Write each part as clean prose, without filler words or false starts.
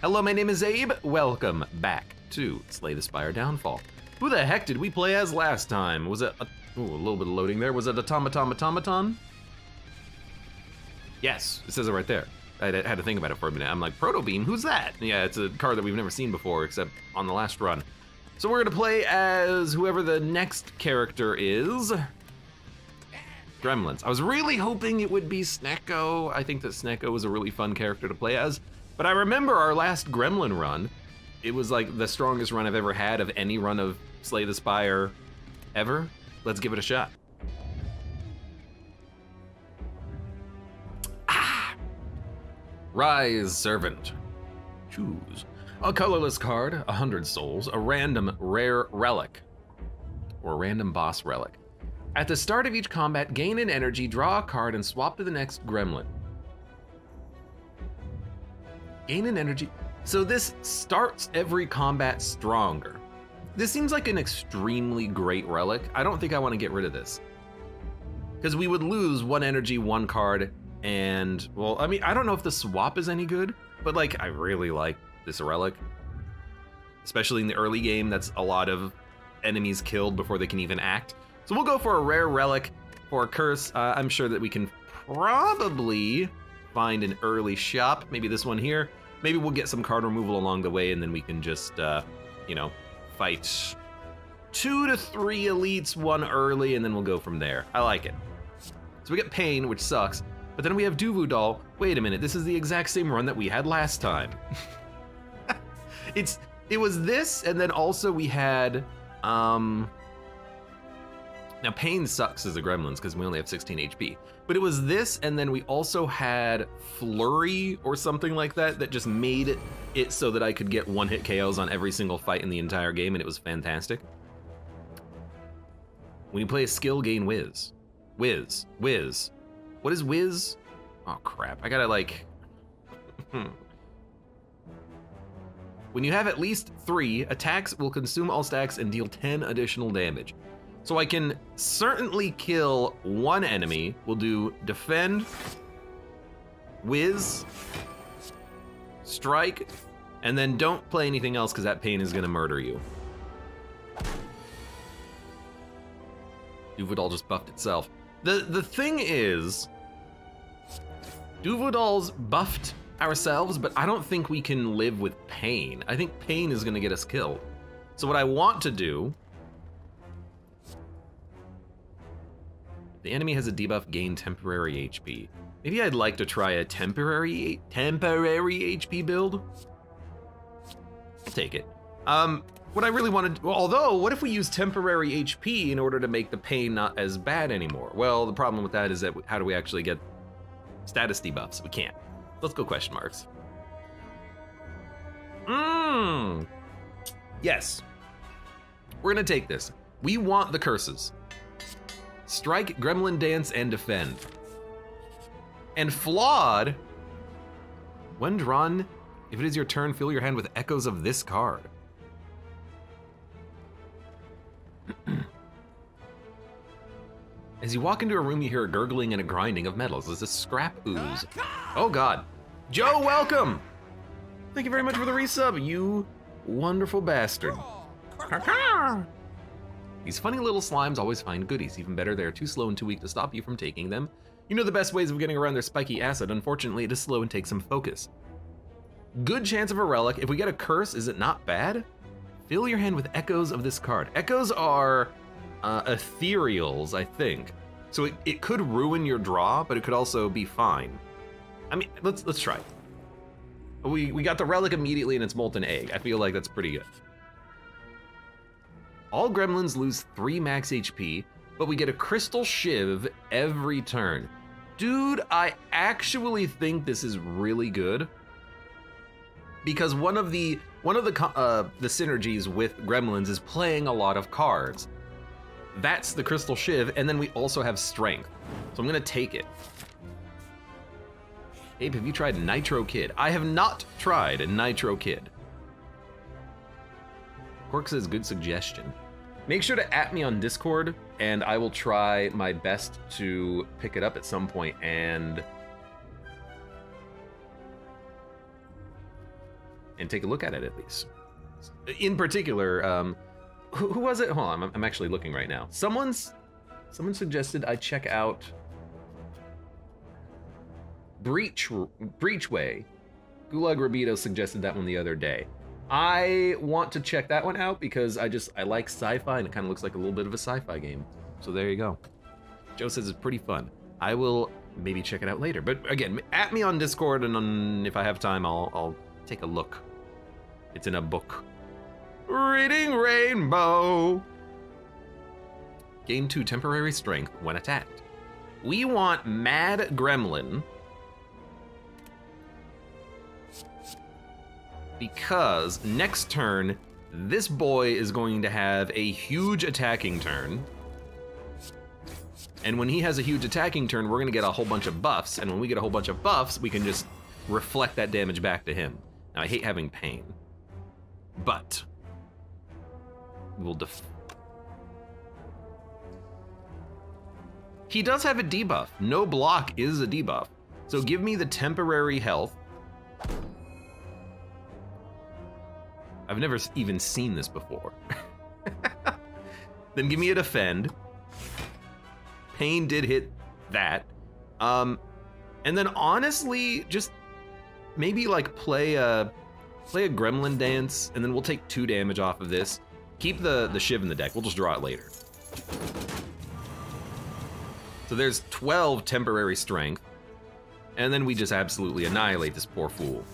Hello, my name is Abe. Welcome back to Slay the Spire Downfall. Who the heck did we play as last time? Was it, a little bit of loading there. Was it Automaton? Yes, it says it right there. I had to think about it for a minute. I'm like, Proto Beam, who's that? Yeah, it's a card that we've never seen before, except on the last run. So we're gonna play as whoever the next character is. Gremlins. I was really hoping it would be Snecko. I think that Snecko was a really fun character to play as. But I remember our last Gremlin run. It was like the strongest run I've ever had of any run of Slay the Spire ever. Let's give it a shot. Rise, Servant. Choose. A colorless card, 100 souls, a random rare relic, or random boss relic. At the start of each combat, gain an energy, draw a card, and swap to the next gremlin. Gain an energy. So this starts every combat stronger. This seems like an extremely great relic. I don't think I want to get rid of this. Because we would lose 1 energy, 1 card, and, well, I mean, I don't know if the swap is any good, but like, I really like this relic. Especially in the early game, that's a lot of enemies killed before they can even act. So we'll go for a rare relic for a curse. I'm sure that we can probably find an early shop, maybe this one here. Maybe we'll get some card removal along the way and then we can just, you know, fight 2 to 3 elites, 1 early, and then we'll go from there. I like it. So we get Pain, which sucks, but then we have Duvu. Wait a minute, this is the exact same run that we had last time. It was this, and then also we had, now Pain sucks as a Gremlins because we only have 16 HP, but it was this, and then we also had Flurry or something like that that just made it so that I could get 1-hit KOs on every single fight in the entire game, and it was fantastic. When you play a skill, gain Whiz. Whiz. What is Whiz? Oh crap, I gotta like, When you have at least 3, attacks will consume all stacks and deal 10 additional damage. So I can certainly kill 1 enemy. We'll do Defend, Whiz, Strike, and then don't play anything else because that Pain is gonna murder you. Duvu just buffed itself. The thing is, Duvu buffed ourselves, but I don't think we can live with Pain. I think Pain is gonna get us killed. So what I want to do, the enemy has a debuff, gain temporary HP. Maybe I'd like to try a temporary HP build. I'll take it. What I really wanted, well, although, what if we use temporary HP in order to make the Pain not as bad anymore? Well, the problem with that is that how do we actually get status debuffs? We can't. Let's go question marks. Yes. We're gonna take this. We want the curses. Strike, Gremlin Dance, and Defend. And Flawed, when drawn, if it is your turn, fill your hand with echoes of this card. As you walk into a room, you hear a gurgling and a grinding of metals as a scrap ooze. Oh God. Joe, welcome! Thank you very much for the resub, you wonderful bastard. These funny little slimes always find goodies. Even better, they are too slow and too weak to stop you from taking them. You know the best ways of getting around their spiky acid. Unfortunately, it is slow and takes some focus. Good chance of a relic. If we get a curse, is it not bad? Fill your hand with echoes of this card. Echoes are ethereals, I think. So it could ruin your draw, but it could also be fine. I mean, let's try. We got the relic immediately and it's Molten Egg. I feel like that's pretty good. All gremlins lose 3 max HP, but we get a crystal shiv every turn. Dude, I actually think this is really good because one of the synergies with gremlins is playing a lot of cards. That's the crystal shiv, and then we also have strength. So I'm gonna take it. Abe, have you tried Nitro Kid? I have not tried Nitro Kid. Quark says, good suggestion. Make sure to @ me on Discord, and I will try my best to pick it up at some point and and take a look at it at least. In particular, who was it? Hold on, I'm actually looking right now. Someone suggested I check out Breachway. Gulag Rabito suggested that one the other day. I want to check that one out because I like sci-fi and it kind of looks like a little bit of a sci-fi game. So there you go. Joe says it's pretty fun. I will maybe check it out later. But again, at me on Discord, and if I have time, I'll take a look. It's in a book. Reading Rainbow. Gain 2 temporary strength when attacked. We want Mad Gremlin because next turn, this boy is going to have a huge attacking turn. And when he has a huge attacking turn, we're gonna get a whole bunch of buffs. And when we get a whole bunch of buffs, we can just reflect that damage back to him. Now, I hate having pain, but we'll he does have a debuff. No block is a debuff. So give me the temporary health. I've never even seen this before. Then give me a defend. Pain did hit that. And then honestly, just maybe like play a gremlin dance, and then we'll take 2 damage off of this. Keep the shiv in the deck, we'll just draw it later. So there's 12 temporary strength, and then we just absolutely annihilate this poor fool.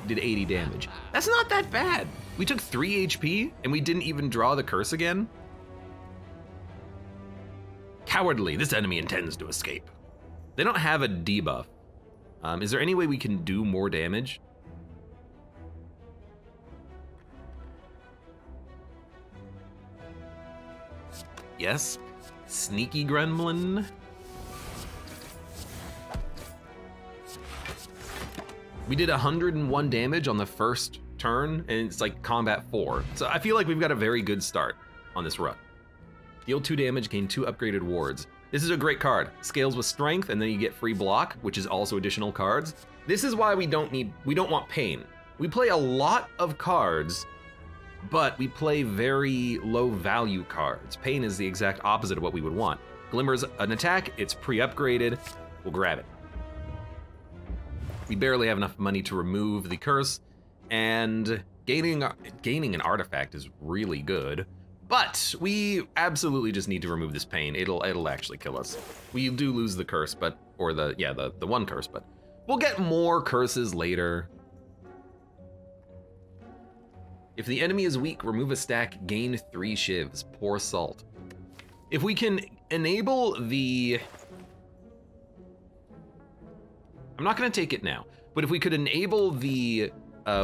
Did 80 damage. That's not that bad. We took 3 HP, and we didn't even draw the curse again. Cowardly, this enemy intends to escape. They don't have a debuff. Is there any way we can do more damage? Yes, sneaky gremlin. We did 101 damage on the first turn, and it's like combat 4. So I feel like we've got a very good start on this run. Deal 2 damage, gain 2 upgraded wards. This is a great card. Scales with strength, and then you get free block, which is also additional cards. This is why we don't want pain. We play a lot of cards, but we play very low value cards. Pain is the exact opposite of what we would want. Glimmer's an attack, it's pre-upgraded, we'll grab it. We barely have enough money to remove the curse, and gaining an artifact is really good. But we absolutely just need to remove this pain. It'll actually kill us. We do lose the curse, or the one curse, but we'll get more curses later. If the enemy is weak, remove a stack, gain 3 shivs, pour salt. If we can enable the... I'm not gonna take it now, but if we could enable the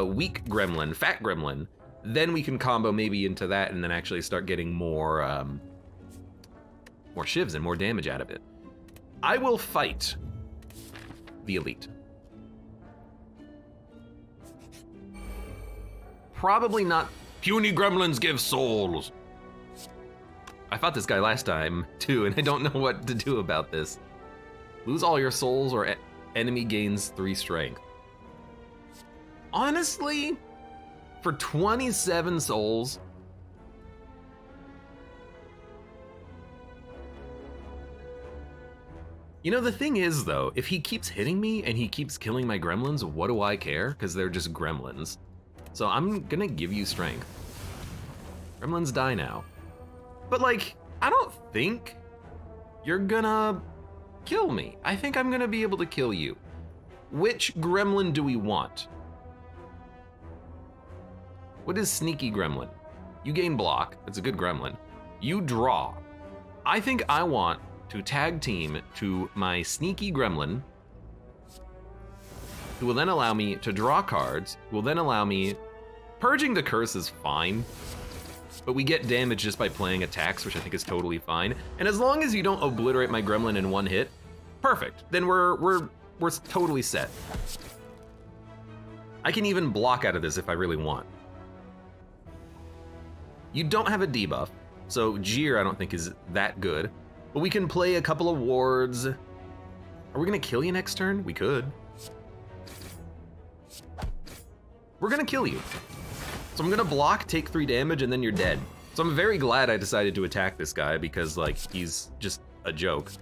weak gremlin, fat gremlin, then we can combo maybe into that and then actually start getting more shivs and more damage out of it. I will fight the elite. Probably not. Puny gremlins give souls. I fought this guy last time too, and I don't know what to do about this. Lose all your souls or enemy gains 3 strength. Honestly, for 27 souls, you know, the thing is though, if he keeps hitting me and he keeps killing my gremlins, what do I care? Because they're just gremlins. So I'm gonna give you strength. Gremlins die now. But like, I don't think you're gonna kill me. I think I'm gonna be able to kill you. Which gremlin do we want? What is sneaky gremlin? You gain block, that's a good gremlin. You draw. I think I want to tag team to my sneaky gremlin, who will then allow me to draw cards, who will then allow me... Purging the curse is fine, but we get damage just by playing attacks, which I think is totally fine. And as long as you don't obliterate my gremlin in 1 hit, perfect. Then we're totally set. I can even block out of this if I really want. You don't have a debuff, so Jeer I don't think is that good, but we can play a couple of wards. Are we gonna kill you next turn? We could. we're gonna kill you. So I'm gonna block, take 3 damage, and then you're dead. So I'm very glad I decided to attack this guy because, like, he's just a joke.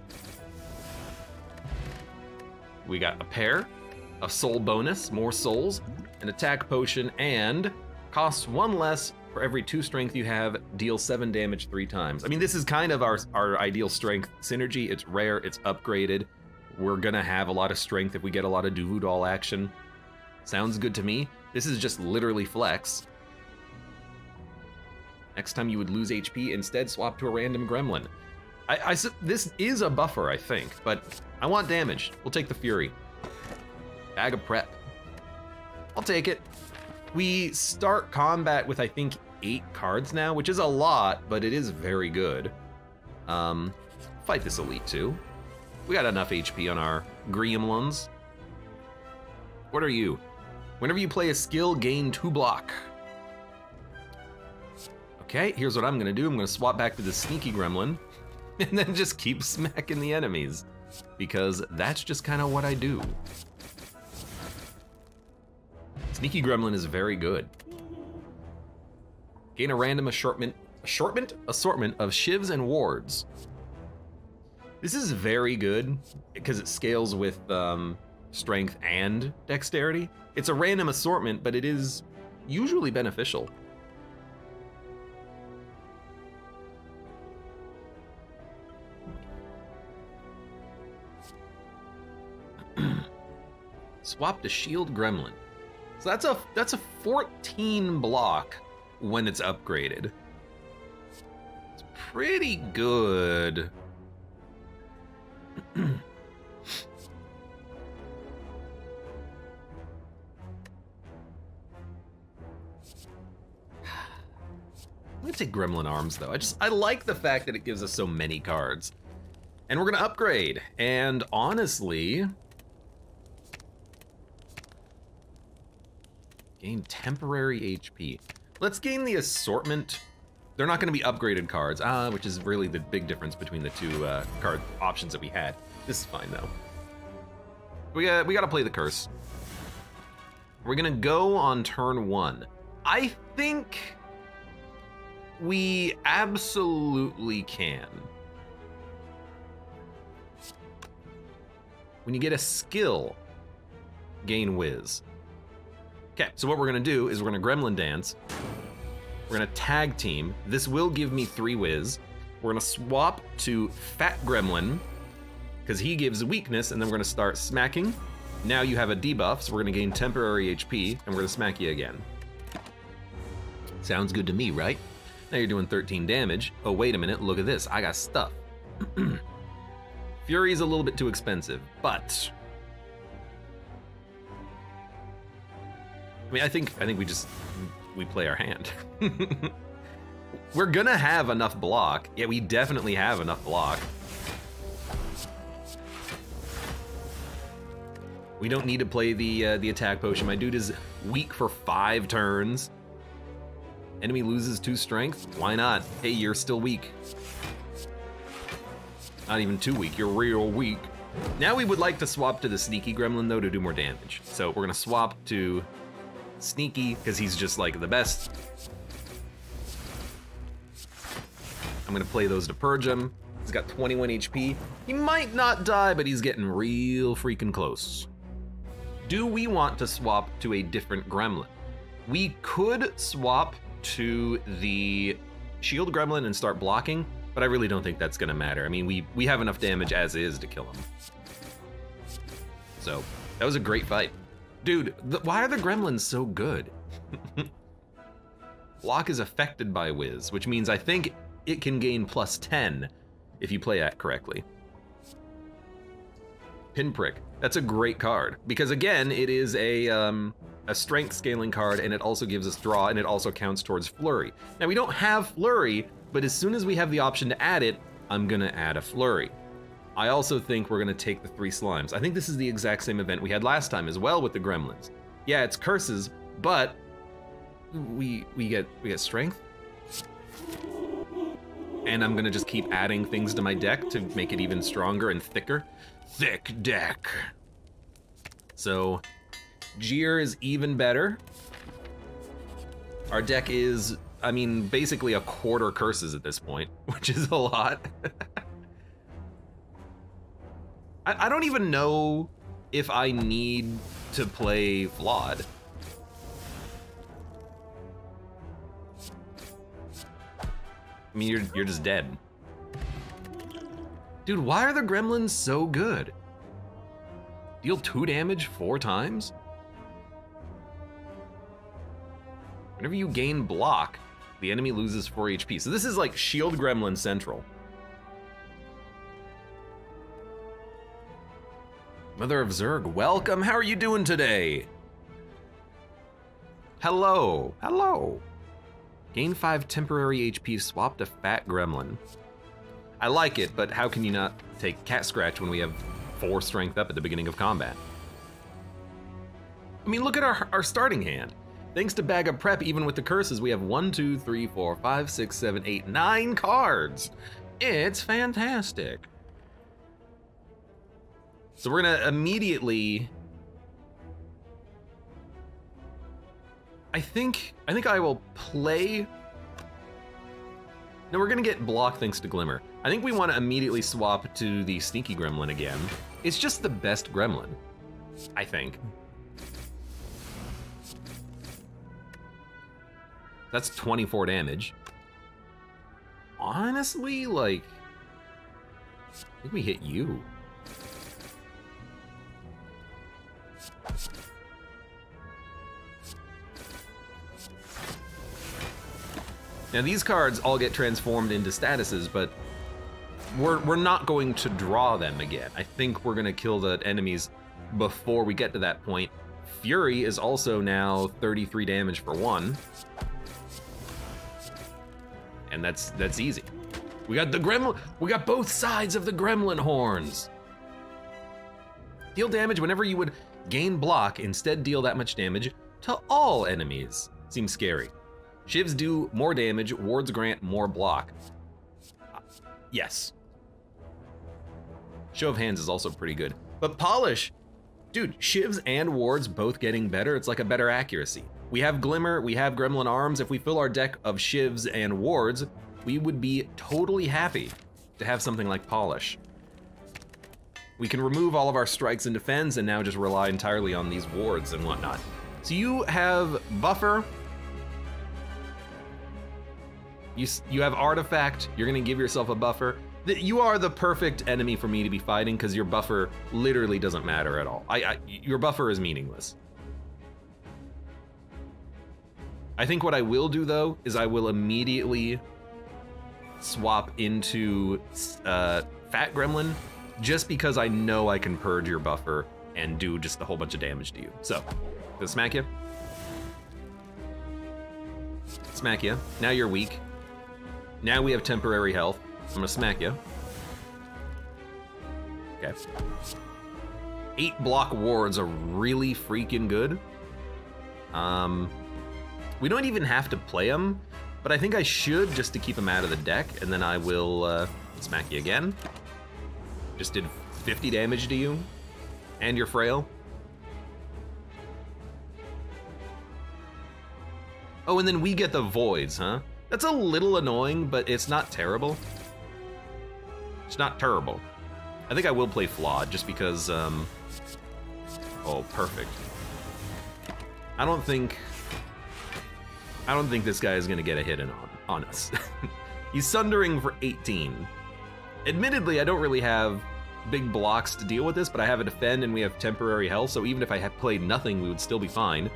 We got a pair, a soul bonus, more souls, an attack potion, and costs 1 less for every 2 strength you have, deal 7 damage 3 times. I mean, this is kind of our ideal strength synergy. It's rare, it's upgraded. We're gonna have a lot of strength if we get a lot of Duvu action. Sounds good to me. This is just literally flex. Next time you would lose HP, instead swap to a random gremlin. This is a buffer, I think, but I want damage. We'll take the Fury. Bag of prep. I'll take it. We start combat with, I think, 8 cards now, which is a lot, but it is very good. Fight this elite too. We got enough HP on our Gremlins. What are you? Whenever you play a skill, gain 2 block. Okay, here's what I'm gonna do. I'm gonna swap back to the sneaky gremlin and then just keep smacking the enemies because that's just kind of what I do. Sneaky gremlin is very good. Gain a random assortment of shivs and wards. This is very good because it scales with strength and dexterity. It's a random assortment, but it is usually beneficial. Swap to shield gremlin. So that's a 14 block when it's upgraded. It's pretty good. I'm gonna take gremlin arms though. I like the fact that it gives us so many cards. And we're gonna upgrade. And honestly, gain temporary HP. Let's gain the assortment. They're not gonna be upgraded cards, which is really the big difference between the 2 card options that we had. This is fine though. We gotta play the curse. We're gonna go on turn 1. I think we absolutely can. When you get a skill, gain whiz. Okay, so what we're gonna do is we're gonna gremlin dance. We're gonna tag team. This will give me 3 whiz. We're gonna swap to fat gremlin because he gives weakness, and then we're gonna start smacking. Now you have a debuff, so we're gonna gain temporary HP, and we're gonna smack you again. Sounds good to me, right? Now you're doing 13 damage. Oh, wait a minute, look at this, I got stuff. Fury is a little bit too expensive, but I mean, I think we play our hand. We're gonna have enough block. Yeah, we definitely have enough block. We don't need to play the attack potion. My dude is weak for 5 turns. Enemy loses 2 strength. Why not? Hey, you're still weak. Not even too weak. You're real weak. Now we would like to swap to the sneaky gremlin though to do more damage. So we're gonna swap to sneaky because he's just like the best. I'm gonna play those to purge him. He's got 21 HP. He might not die, but he's getting real freaking close. Do we want to swap to a different gremlin? We could swap to the shield gremlin and start blocking, but I really don't think that's gonna matter. I mean, we have enough damage as is to kill him. So that was a great fight. Dude, why are the gremlins so good? Block is affected by whiz, which means I think it can gain +10 if you play that correctly. Pinprick, that's a great card because again, it is a strength scaling card and it also gives us draw and it also counts towards flurry. Now we don't have flurry, but as soon as we have the option to add it, I'm gonna add a flurry. I also think we're gonna take the 3 slimes. I think this is the exact same event we had last time as well with the gremlins. Yeah, it's curses, but we get strength. And I'm gonna just keep adding things to my deck to make it even stronger and thicker. Thick deck. So Jeer is even better. Our deck is, I mean, basically a quarter curses at this point, which is a lot. I don't even know if I need to play Flawed. I mean, you're just dead. Dude, why are the Gremlins so good? Deal 2 damage 4 times? Whenever you gain block, the enemy loses 4 HP. So this is like Shield Gremlin Central. Mother of Zerg, welcome. How are you doing today? Hello, hello. Gain 5 temporary HP, swap to Fat Gremlin. I like it, but how can you not take Cat Scratch when we have 4 strength up at the beginning of combat? I mean, look at our starting hand. Thanks to Bag of Prep, even with the curses, we have 1, 2, 3, 4, 5, 6, 7, 8, 9 cards. It's fantastic. So we're gonna immediately... I think I will play... No, we're gonna get block thanks to Glimmer. I think we want to immediately swap to the Sneaky Gremlin again. It's just the best Gremlin, I think. That's 24 damage. Honestly, like, I think we hit you. Now these cards all get transformed into statuses, but we're not going to draw them again. I think we're gonna kill the enemies before we get to that point. Fury is also now 33 damage for 1. And that's easy. We got the Gremlin, we got both sides of the Gremlin horns. Deal damage whenever you would gain block, instead deal that much damage to all enemies. Seems scary. Shivs do more damage, wards grant more block. Yes. Show of Hands is also pretty good. But Polish, dude, Shivs and wards both getting better, it's like a better accuracy. We have Glimmer, we have Gremlin Arms. If we fill our deck of Shivs and wards, we would be totally happy to have something like Polish. We can remove all of our strikes and defends and now just rely entirely on these wards and whatnot. So you have Buffer, you have Artifact, you're gonna give yourself a buffer. You are the perfect enemy for me to be fighting because your buffer literally doesn't matter at all. Your buffer is meaningless. I think what I will do though, is I will immediately swap into Fat Gremlin, just because I know I can purge your buffer and do just a whole bunch of damage to you. So, gonna smack you. Smack you. Now you're weak. Now we have temporary health. I'm gonna smack you. Okay. 8 block wards are really freaking good. We don't even have to play them, but I think I should just to keep them out of the deck, and then I will smack you again. Just did 50 damage to you, and you're frail. Oh, and then we get the voids, huh? That's a little annoying, but it's not terrible. It's not terrible. I think I will play Flawed, just because, oh, perfect. I don't think this guy is gonna get a hit in on us. He's Sundering for 18. Admittedly, I don't really have big blocks to deal with this, but I have a defend and we have temporary health, so even if I had played nothing, we would still be fine.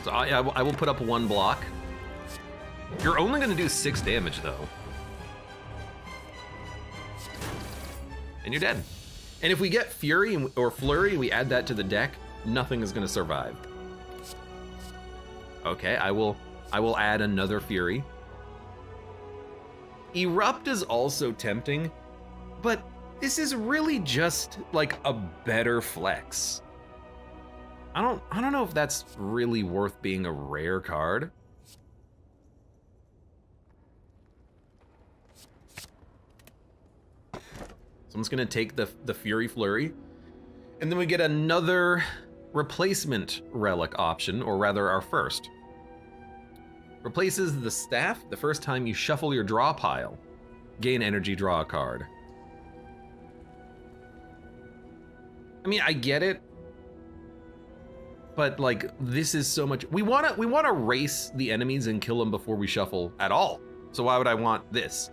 So I will put up 1 block. You're only gonna do 6 damage though. And you're dead. And if we get Fury or Flurry, we add that to the deck, nothing is gonna survive. Okay, I will add another Fury. Erupt is also tempting, but this is really just like a better flex. I don't know if that's really worth being a rare card. So I'm just gonna take the Fury Flurry, and then we get another replacement relic option, or rather our first. Replaces the staff the first time you shuffle your draw pile. Gain energy, draw a card. I mean, I get it, but like, this is so much. We wanna race the enemies and kill them before we shuffle at all. So why would I want this?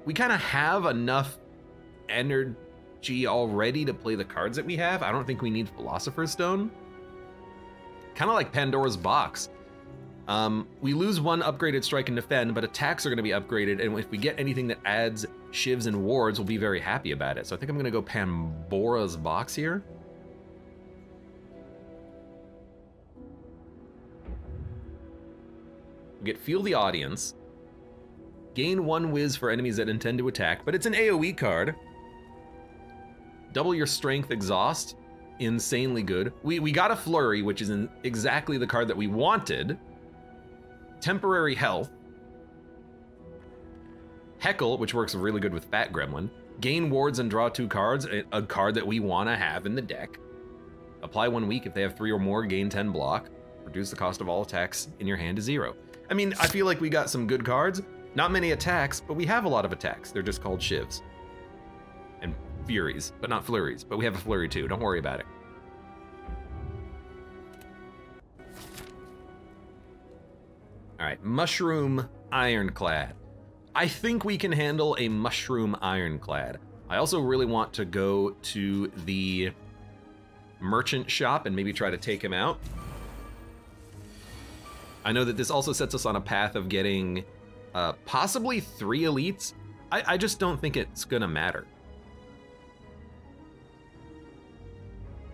We kind of have enough energy already to play the cards that we have. I don't think we need Philosopher's Stone. Kind of like Pandora's Box. We lose one upgraded strike and defend, but attacks are going to be upgraded, and if we get anything that adds shivs and wards, we'll be very happy about it. So I think I'm going to go Pandora's Box here. We get Feel the Audience. Gain 1 whiz for enemies that intend to attack, but it's an AoE card. Double your strength exhaust. Insanely good. We got a Flurry, which is exactly the card that we wanted. Temporary health. Heckle, which works really good with Fat Gremlin. Gain wards and draw 2 cards, a card that we want to have in the deck. Apply 1 week if they have 3 or more, gain 10 block. Reduce the cost of all attacks in your hand to 0. I mean, I feel like we got some good cards. Not many attacks, but we have a lot of attacks. They're just called shivs. And furies, but not flurries. But we have a flurry too, don't worry about it. All right, Mushroom Ironclad. I think we can handle a Mushroom Ironclad. I also really want to go to the merchant shop and maybe try to take him out. I know that this also sets us on a path of getting possibly 3 elites. I just don't think it's gonna matter.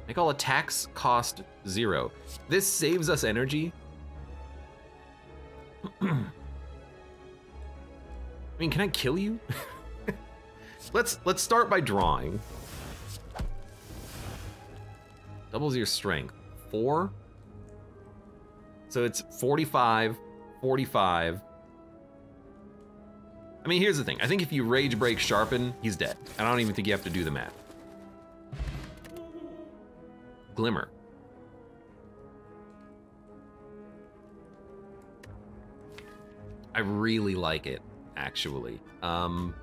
Make all attacks cost 0. This saves us energy. I mean, can I kill you? Let's start by drawing. Doubles your strength. 4. So it's 45, 45. I mean, here's the thing. I think if you Rage Break Sharpen, he's dead. I don't even think you have to do the math. Glimmer. I really like it, actually. Because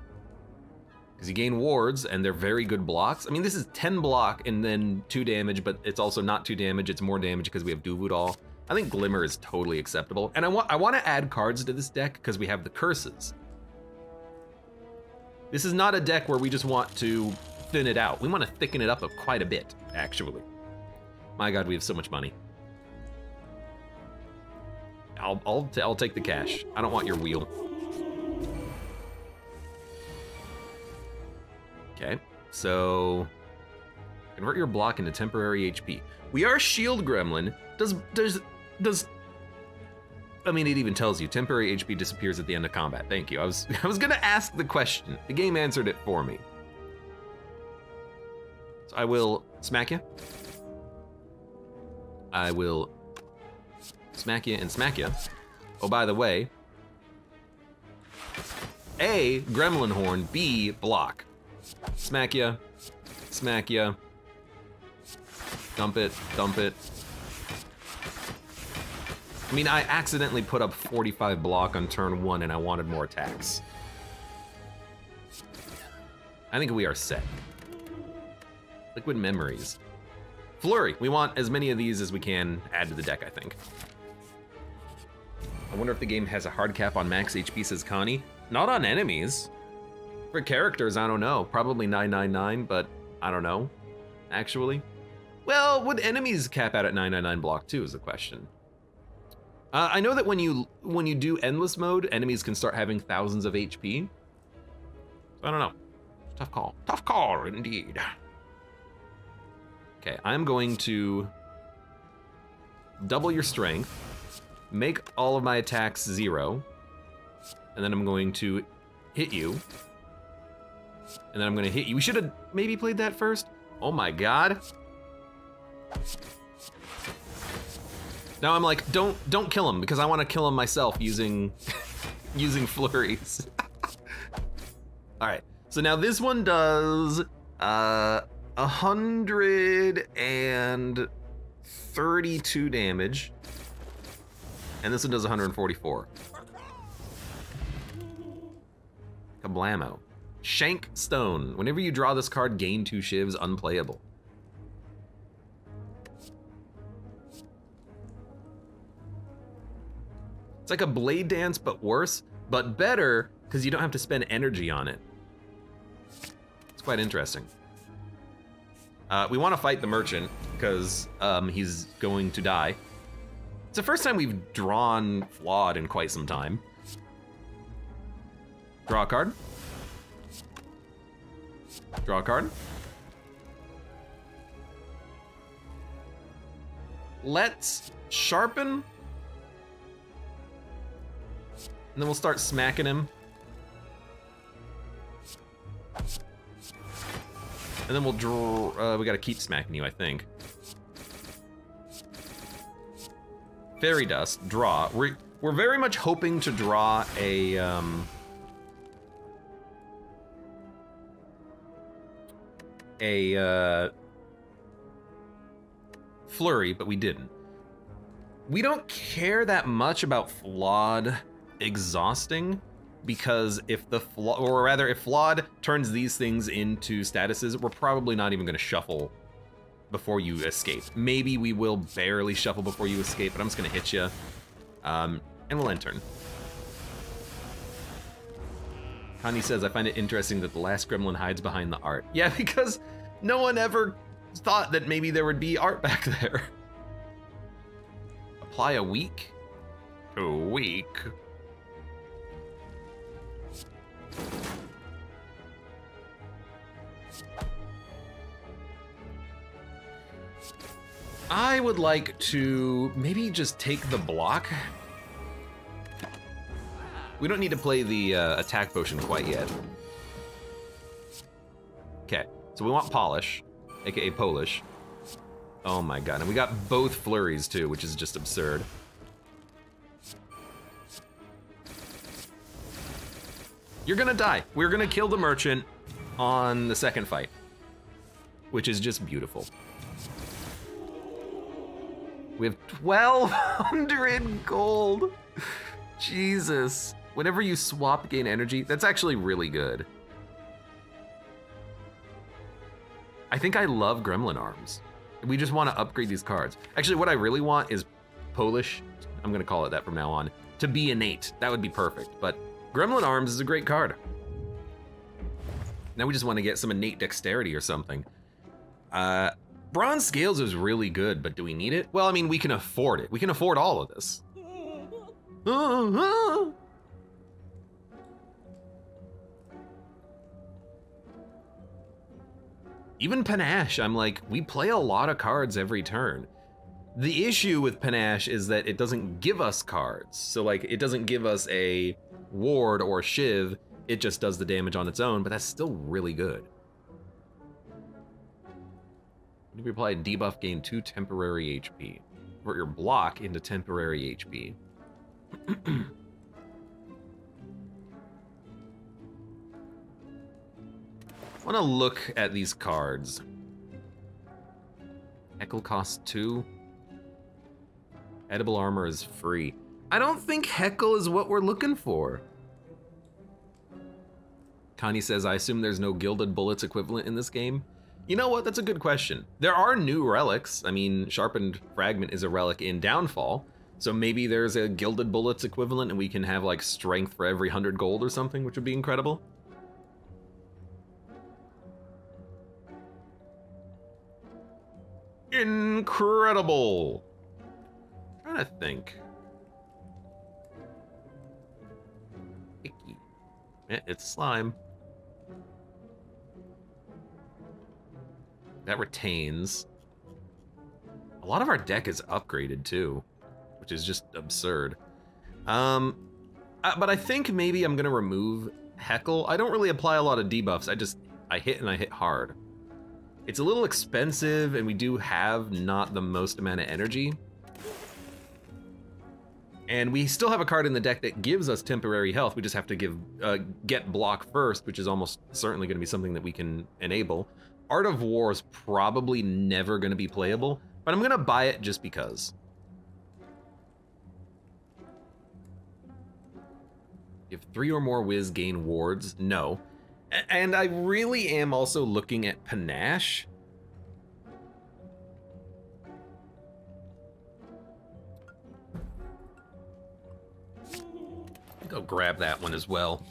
you gain wards, and they're very good blocks. I mean, this is 10 block and then 2 damage, but it's also not 2 damage, it's more damage because we have Duvudal. I think Glimmer is totally acceptable. And I want to add cards to this deck because we have the curses. This is not a deck where we just want to thin it out. We want to thicken it up quite a bit, actually. My God, we have so much money. I'll take the cash. I don't want your wheel. Okay, so convert your block into temporary HP. We are Shield Gremlin. Does I mean, it even tells you temporary HP disappears at the end of combat. Thank you. I was gonna ask the question. The game answered it for me. So I will smack you. I will smack you and smack you. Oh, by the way, A, Gremlin Horn, B, block. Smack ya, smack ya. Dump it, dump it. I mean, I accidentally put up 45 block on turn 1 and I wanted more attacks. I think we are set. Liquid Memories. Flurry, we want as many of these as we can add to the deck, I think. I wonder if the game has a hard cap on max HP, says Connie. Not on enemies. For characters, I don't know. Probably 999, but I don't know, actually. Well, would enemies cap out at 999 block too is the question. I know that when you do endless mode, enemies can start having thousands of HP. I don't know. Tough call. Tough call, indeed. Okay, I'm going to double your strength, make all of my attacks 0, and then I'm going to hit you. And then I'm gonna hit you. We should have maybe played that first. Oh my God. Now I'm like, don't kill him, because I want to kill him myself using using flurries. All right, so now this one does 132 damage. And this one does 144. Kablamo. Shank Stone. Whenever you draw this card, gain 2 shivs, unplayable. It's like a Blade Dance, but worse, but better, because you don't have to spend energy on it. It's quite interesting. We want to fight the merchant, because he's going to die. It's the first time we've drawn Flawed in quite some time. Draw a card. Draw a card. Let's sharpen. And then we'll start smacking him. And then we'll draw, we gotta keep smacking you, I think. Fairy Dust, draw. We're very much hoping to draw a, flurry, but we didn't. We don't care that much about Flawed exhausting, because if if Flawed turns these things into statuses, we're probably not even gonna shuffle before you escape. Maybe we will barely shuffle before you escape, but I'm just gonna hit you, and we'll end turn. Connie says, I find it interesting that the last gremlin hides behind the art. Yeah, because no one ever thought that maybe there would be art back there. Apply a week? A week? I would like to maybe just take the block. We don't need to play the attack potion quite yet. Okay, so we want Polish, aka Polish. Oh my god, and we got both flurries too, which is just absurd. You're gonna die. We're gonna kill the merchant on the second fight, which is just beautiful. We have 1,200 gold. Jesus. Whenever you swap, gain energy, that's actually really good. I think I love Gremlin Arms. We just want to upgrade these cards. Actually, what I really want is Polish, I'm gonna call it that from now on, to be innate. That would be perfect, but Gremlin Arms is a great card. Now we just want to get some innate dexterity or something. Bronze Scales is really good, but do we need it? Well, I mean, we can afford it. We can afford all of this. Even Panache, I'm like, we play a lot of cards every turn. The issue with Panache is that it doesn't give us cards. So like, it doesn't give us a ward or a shiv, it just does the damage on its own, but that's still really good. If you apply a debuff, gain 2 temporary HP. Convert your block into temporary HP. I want to look at these cards. Heckle costs 2. Edible armor is free. I don't think Heckle is what we're looking for. Connie says, I assume there's no Gilded Bullets equivalent in this game. You know what, that's a good question. There are new relics. I mean, Sharpened Fragment is a relic in Downfall, so maybe there's a Gilded Bullets equivalent and we can have like strength for every 100 gold or something, which would be incredible. Incredible. I'm trying to think. Icky. Yeah, it's slime. That retains. A lot of our deck is upgraded too, which is just absurd. But I think maybe I'm gonna remove Heckle. I don't really apply a lot of debuffs. I hit and I hit hard. It's a little expensive and we do have not the most amount of energy. And we still have a card in the deck that gives us temporary health. We just have to get block first, which is almost certainly gonna be something that we can enable. Art of War is probably never gonna be playable, but I'm gonna buy it just because. If 3 or more whiz gain wards, no. And I really am also looking at panache. Go grab that one as well.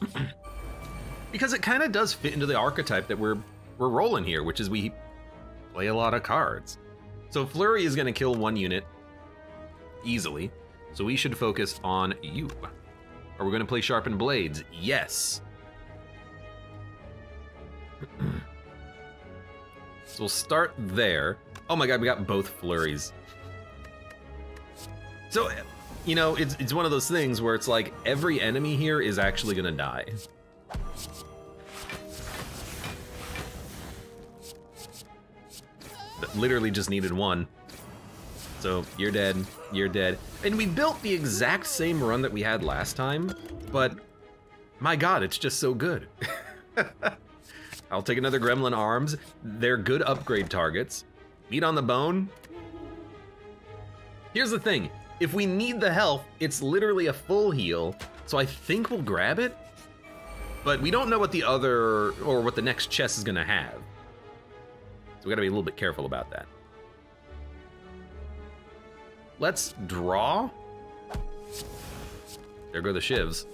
Because it kind of does fit into the archetype that we're rolling here, which is we play a lot of cards. So Flurry is gonna kill 1 unit easily. So we should focus on you. Are we gonna play Sharpened Blades? Yes. So we'll start there. Oh my god, we got both flurries. So, you know, it's one of those things where it's like every enemy here is actually gonna die. But literally just needed 1. So you're dead, you're dead. And we built the exact same run that we had last time, but my god, it's just so good. I'll take another Gremlin Arms. They're good upgrade targets. Meat on the bone. Here's the thing, if we need the health, it's literally a full heal, so I think we'll grab it, but we don't know what the other, or what the next chest is gonna have. So we gotta be a little bit careful about that. Let's draw. There go the shivs.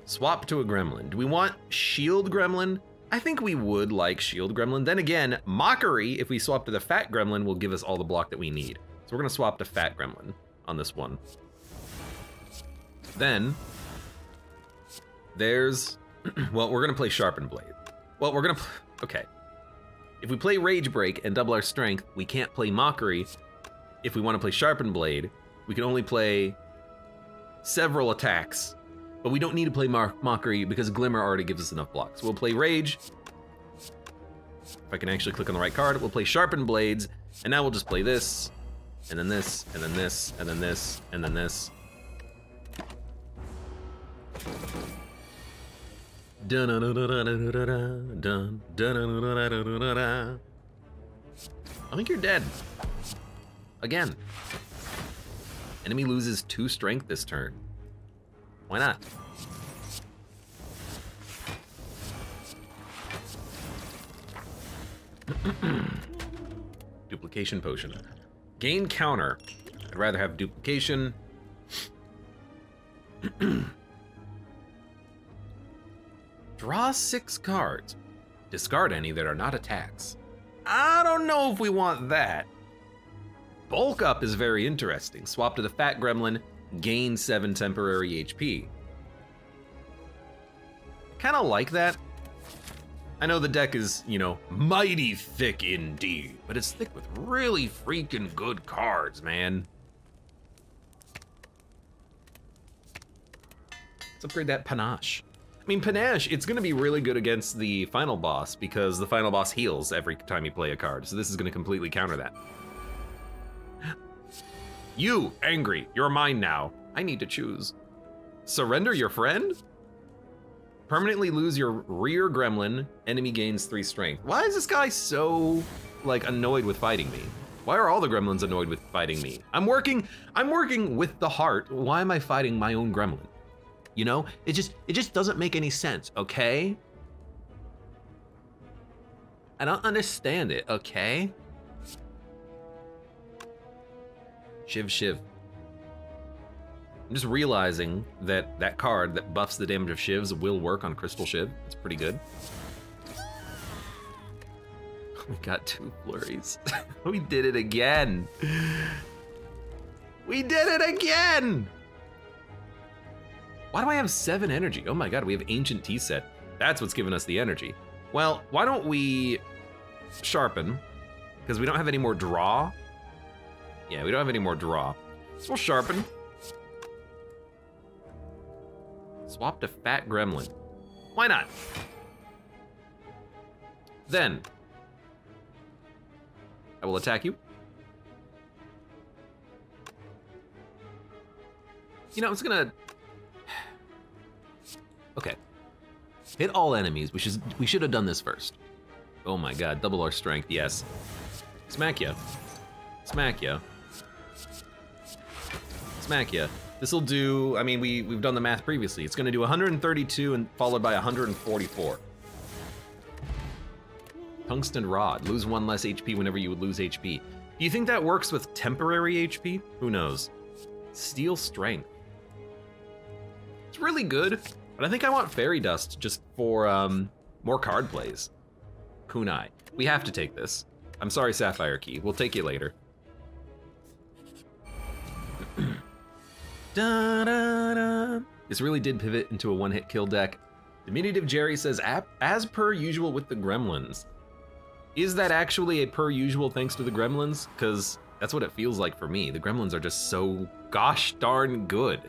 Swap to a gremlin. Do we want shield gremlin? I think we would like shield gremlin. Then again, mockery, if we swap to the fat gremlin, will give us all the block that we need. So we're gonna swap to fat gremlin on this one. Then, there's, well, we're gonna play Sharpened Blade. Well, we're gonna, okay. If we play Rage Break and double our strength, we can't play Mockery. If we want to play Sharpened Blade, we can only play several attacks, but we don't need to play Mockery because Glimmer already gives us enough blocks. So we'll play Rage. If I can actually click on the right card, we'll play Sharpened Blades, and now we'll just play this, and then this, and then this, and then this, and then this. I think you're dead. Again. Enemy loses 2 strength this turn. Why not? Duplication potion. Gain counter. I'd rather have duplication. Draw 6 cards. Discard any that are not attacks. I don't know if we want that. Bulk up is very interesting. Swap to the fat gremlin, gain 7 temporary HP. Kinda like that. I know the deck is, you know, mighty thick indeed, but it's thick with really freaking good cards, man. Let's upgrade that panache. I mean, panache, it's gonna be really good against the final boss because the final boss heals every time you play a card, so this is gonna completely counter that. You, angry, you're mine now. I need to choose. Surrender your friend? Permanently lose your rear gremlin, enemy gains 3 strength. Why is this guy so, like, annoyed with fighting me? Why are all the gremlins annoyed with fighting me? I'm working with the heart. Why am I fighting my own gremlin? You know, it just doesn't make any sense, okay? I don't understand it, okay? Shiv Shiv. I'm just realizing that that card that buffs the damage of shivs will work on Crystal Shiv. It's pretty good. We got 2 flurries. We did it again. We did it again! Why do I have 7 energy? Oh my god, we have Ancient Tea Set. That's what's giving us the energy. Well, why don't we sharpen? Because we don't have any more draw. Yeah, we don't have any more draw. So we'll sharpen. Swap to fat gremlin. Why not? Then, I will attack you. You know, I'm just gonna... Okay. Hit all enemies. We should have done this first. Oh my god, double our strength, yes. Smack ya. Smack ya. Smack ya. This'll do, I mean, we've done the math previously. It's gonna do 132 and followed by 144. Tungsten Rod, lose 1 less HP whenever you would lose HP. Do you think that works with temporary HP? Who knows? Steel Strength. It's really good, but I think I want Fairy Dust just for more card plays. Kunai. We have to take this. I'm sorry, Sapphire Key. We'll take you later. Da, da, da. This really did pivot into a one-hit kill deck. Diminutive Jerry says, as per usual with the Gremlins. Is that actually a per usual thanks to the Gremlins? Because that's what it feels like for me. The Gremlins are just so gosh darn good.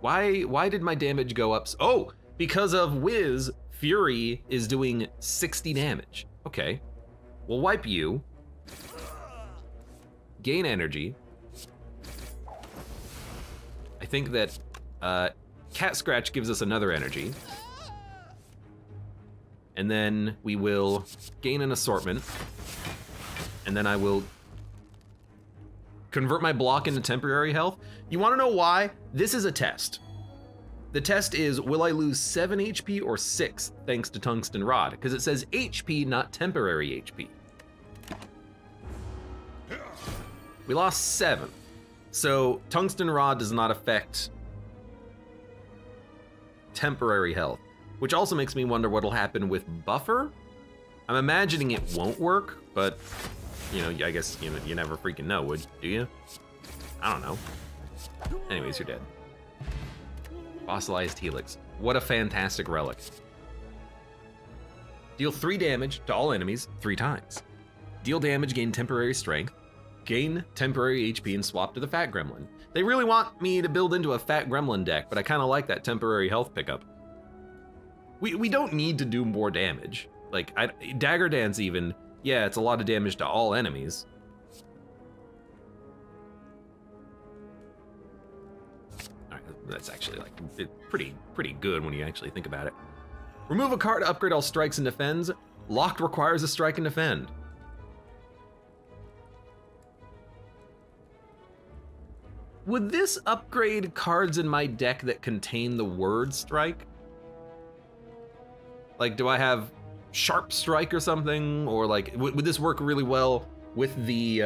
Why did my damage go up? Oh, because of Wiz, Fury is doing 60 damage. Okay, we'll wipe you. Gain energy. I think that Cat Scratch gives us another energy. And then we will gain an assortment. And then I will convert my block into temporary health. You wanna know why? This is a test. The test is, will I lose 7 HP or 6 thanks to Tungsten Rod? Because it says HP, not temporary HP. We lost 7. So Tungsten Rod does not affect temporary health, which also makes me wonder what'll happen with Buffer. I'm imagining it won't work, but you know, I guess you never freaking know, do you? I don't know. Anyways, you're dead. Fossilized Helix. What a fantastic relic. Deal 3 damage to all enemies 3 times. Deal damage, gain temporary strength. Gain temporary HP and swap to the Fat Gremlin. They really want me to build into a Fat Gremlin deck, but I kind of like that temporary health pickup. We don't need to do more damage. Like, Dagger Dance even, yeah, it's a lot of damage to all enemies. All right, that's actually like pretty good when you actually think about it. Remove a card to upgrade all strikes and defends. Locked requires a strike and defend. Would this upgrade cards in my deck that contain the word strike? Like, do I have Sharp Strike or something? Or like, would this work really well with the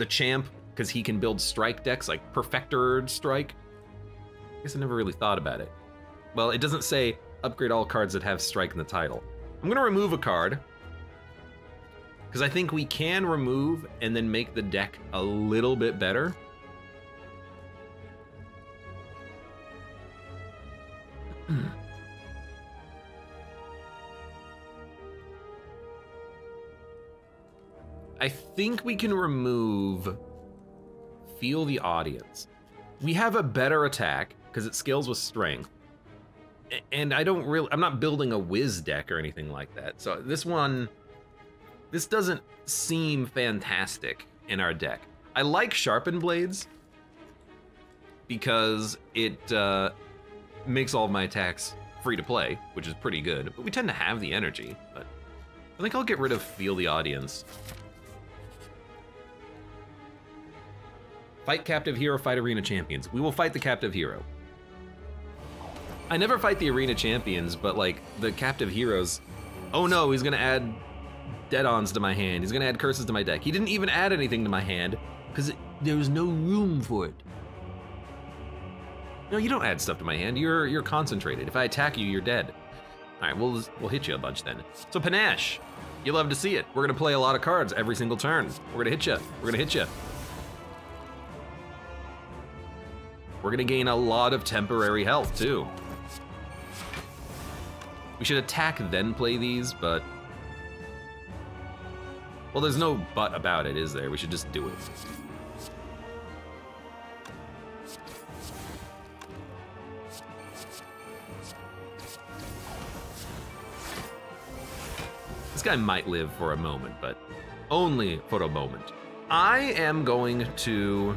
champ? Because he can build strike decks, like Perfector Strike? I guess I never really thought about it. Well, it doesn't say upgrade all cards that have strike in the title. I'm gonna remove a card, because I think we can remove and then make the deck a little bit better. I think we can remove Feel the Audience. We have a better attack because it scales with strength. And I'm not building a whiz deck or anything like that. So this doesn't seem fantastic in our deck. I like Sharpened Blades because it makes all of my attacks free to play, which is pretty good. But we tend to have the energy, but I think I'll get rid of Feel the Audience. Fight Captive Hero, fight Arena Champions. We will fight the Captive Hero. I never fight the Arena Champions, but like the Captive Heroes, oh no, he's gonna add Dead-Ons to my hand. He's gonna add curses to my deck. He didn't even add anything to my hand because there was no room for it. No, you don't add stuff to my hand. You're concentrated. If I attack you, you're dead. All right, we'll hit you a bunch then. So Panache, you love to see it. We're gonna play a lot of cards every single turn. We're gonna hit you. We're gonna hit you. We're gonna gain a lot of temporary health too. We should attack then play these, but well, there's no but about it, is there? We should just do it. This guy might live for a moment, but only for a moment. I am going to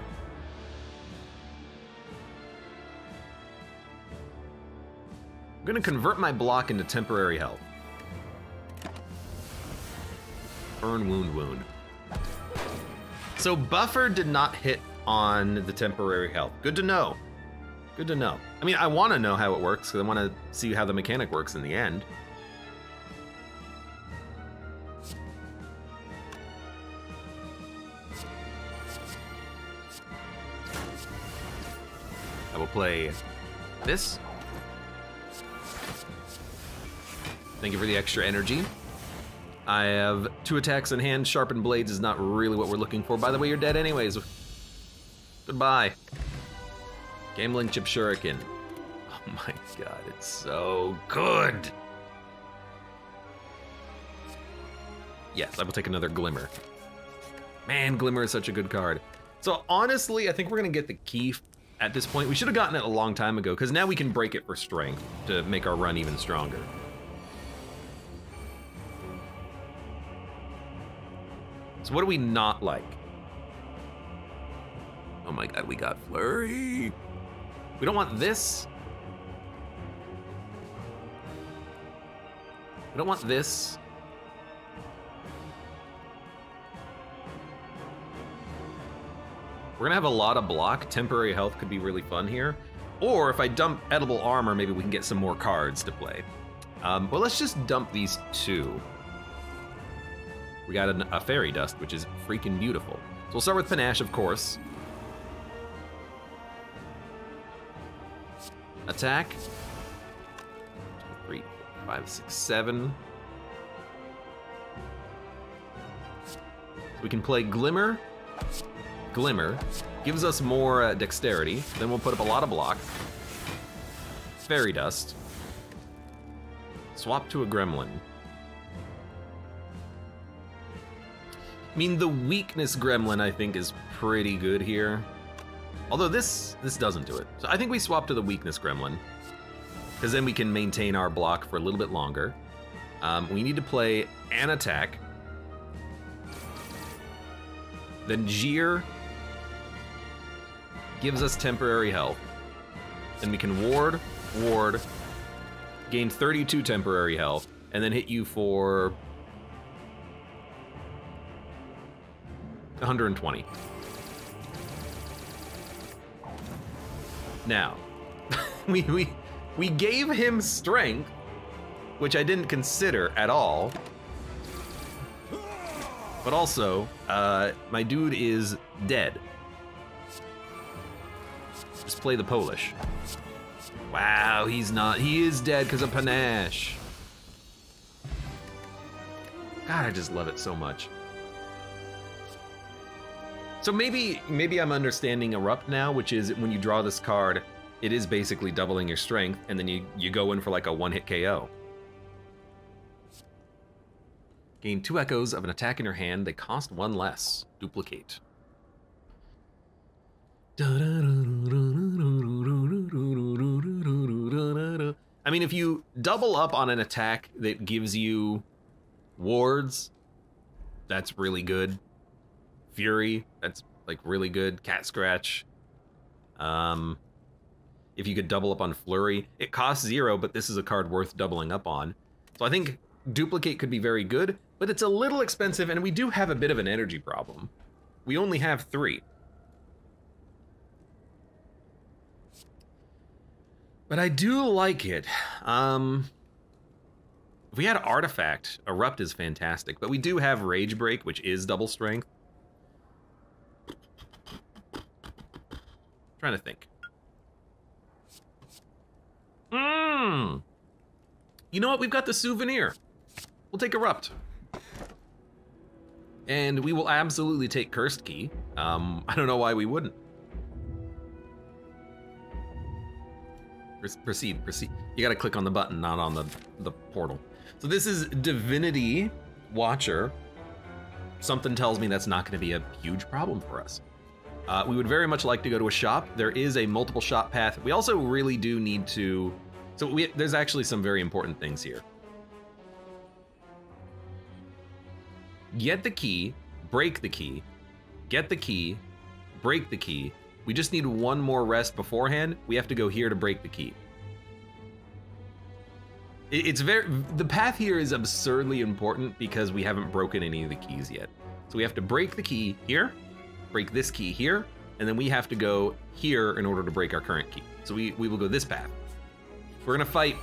gonna convert my block into temporary health. Burn, wound, wound. So buffer did not hit on the temporary health. Good to know. Good to know. I mean, I want to know how it works because I want to see how the mechanic works in the end. I will play this. Thank you for the extra energy. I have 2 attacks in hand. Sharpened blades is not really what we're looking for. By the way, you're dead anyways. Goodbye. Gambling chip shuriken. Oh my god, it's so good. Yes, I will take another glimmer. Man, glimmer is such a good card. So honestly, I think we're gonna get the key at this point. We should have gotten it a long time ago because now we can break it for strength to make our run even stronger. So what do we not like? Oh my god, we got flurry. We don't want this. We don't want this. We're gonna have a lot of block. Temporary health could be really fun here. Or if I dump edible armor, maybe we can get some more cards to play. Well, let's just dump these 2. We got a fairy dust, which is freaking beautiful. So we'll start with panache, of course. Attack. 2, 3, 4, 5, 6, 7. We can play Glimmer. Glimmer gives us more dexterity. Then we'll put up a lot of block. Fairy dust. Swap to a gremlin. I mean, the weakness gremlin, I think, is pretty good here. Although this doesn't do it. So I think we swap to the weakness gremlin, because then we can maintain our block for a little bit longer. We need to play an attack. Then Jeer gives us temporary health. Then we can ward, gain 32 temporary health, and then hit you for 120. Now, we gave him strength, which I didn't consider at all. But also, my dude is dead. Just play the Polish. Wow, he's not. He is dead because of panache. God, I just love it so much. So maybe I'm understanding Erupt now, which is when you draw this card, it is basically doubling your strength, and then you go in for like a one-hit KO. Gain 2 echoes of an attack in your hand. They cost 1 less. Duplicate. I mean, if you double up on an attack that gives you wards, that's really good. Fury, that's like really good. Cat Scratch. If you could double up on Flurry, it costs 0, but this is a card worth doubling up on. So I think Duplicate could be very good, but it's a little expensive, and we do have a bit of an energy problem. We only have 3. But I do like it. If we had Artifact, Erupt is fantastic, but we do have Rage Break, which is double strength. Trying to think. You know what? We've got the souvenir. We'll take Erupt. And we will absolutely take Cursed Key. I don't know why we wouldn't. Proceed. You gotta click on the button, not on the portal. So this is Divinity Watcher. Something tells me that's not gonna be a huge problem for us. We would very much like to go to a shop. There is a multiple shop path. We also really do need to, there's actually some very important things here. Get the key, break the key, get the key, break the key. We just need 1 more rest beforehand. We have to go here to break the key. It's the path here is absurdly important because we haven't broken any of the keys yet. So we have to break the key here, break this key here, and then we have to go here in order to break our current key. So we will go this path. We're gonna fight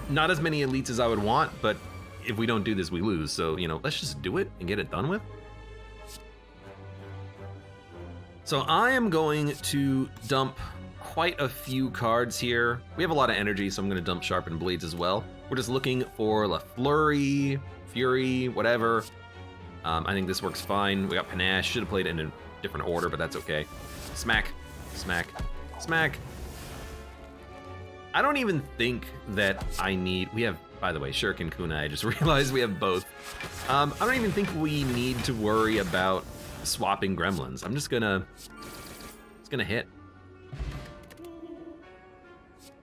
not as many elites as I would want, but if we don't do this, we lose. So, you know, let's just do it and get it done with. So I am going to dump quite a few cards here. We have a lot of energy, so I'm gonna dump Sharpened Blades as well. We're just looking for La Flurry, Fury, whatever. I think this works fine. We got Panache, should have played it in a different order, but that's okay. Smack, smack, smack. I don't even think that I need, we have, by the way, Shuriken Kunai, I just realized we have both. I don't even think we need to worry about swapping Gremlins. I'm just gonna, it's gonna hit.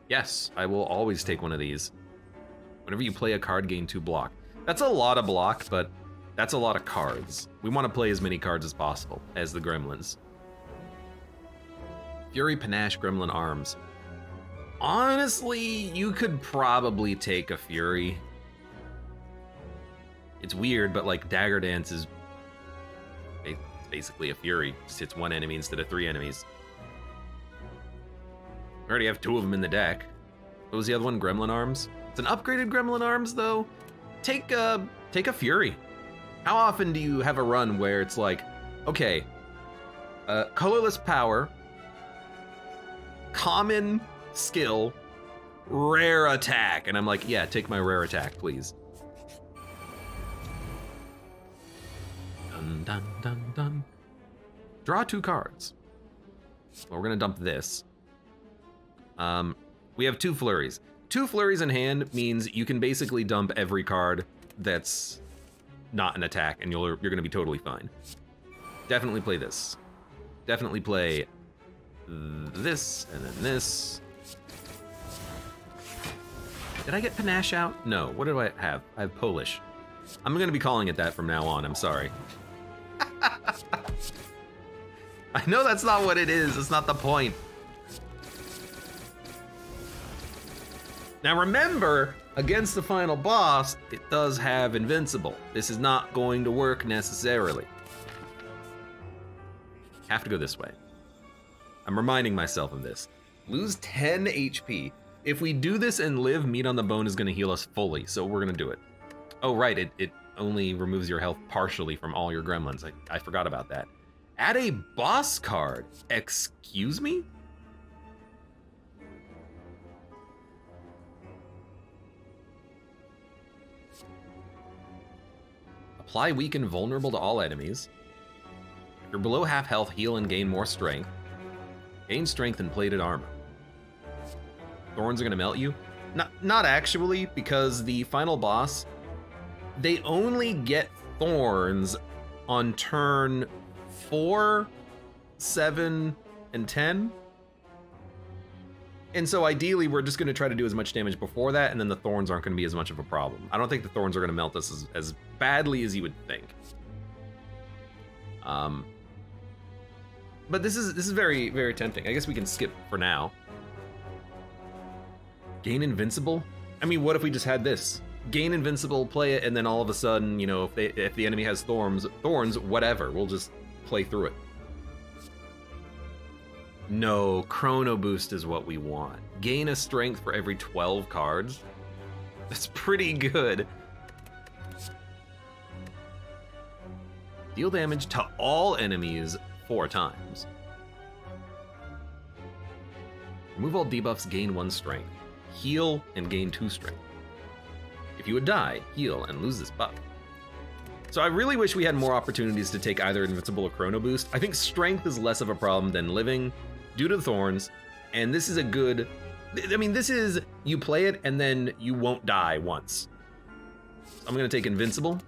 Yes, I will always take one of these. Whenever you play a card, gain 2 block. That's a lot of block, but that's a lot of cards. We want to play as many cards as possible as the Gremlins. Fury, Panache, Gremlin Arms. Honestly, you could probably take a Fury. It's weird, but like Dagger Dance is basically a Fury. Just hits 1 enemy instead of 3 enemies. We already have 2 of them in the deck. What was the other one? Gremlin Arms? It's an upgraded Gremlin Arms, though. Take a Fury. How often do you have a run where it's like, okay, colorless power, common skill, rare attack, and I'm like, yeah, take my rare attack, please. Dun dun dun dun. Draw 2 cards. Well, we're gonna dump this. We have 2 flurries. 2 flurries in hand means you can basically dump every card that's not an attack, and you're gonna be totally fine. Definitely play this. Definitely play this, and then this. Did I get Panache out? No, what do I have? I have Polish. I'm gonna be calling it that from now on, I'm sorry. I know that's not what it is, it's not the point. Now remember, against the final boss, it does have Invincible. This is not going to work necessarily. Have to go this way. I'm reminding myself of this. Lose 10 HP. If we do this and live, Meat on the Bone is gonna heal us fully, so we're gonna do it. Oh right, it only removes your health partially from all your gremlins. I forgot about that. Add a boss card. Excuse me? Apply weaken vulnerable to all enemies. If you're below half health, heal and gain more strength. Gain strength and plated armor. Thorns are gonna melt you? Not actually, because the final boss, they only get thorns on turn 4, 7, and 10. And so ideally, we're just gonna try to do as much damage before that, and then the thorns aren't gonna be as much of a problem. I don't think the thorns are gonna melt us as badly as you would think. But this is very, very tempting. I guess we can skip for now. Gain Invincible? I mean, what if we just had this? Gain Invincible, play it, and then all of a sudden, you know, if the enemy has thorns, whatever, we'll just play through it. No, Chrono Boost is what we want. Gain a strength for every 12 cards. That's pretty good. Deal damage to all enemies 4 times. Remove all debuffs, gain 1 strength. Heal and gain 2 strength. If you would die, heal and lose this buff. So I really wish we had more opportunities to take either Invincible or Chrono Boost. I think strength is less of a problem than living due to the thorns, and this is a good, I mean, this is, you play it and then you won't die once. So I'm gonna take Invincible,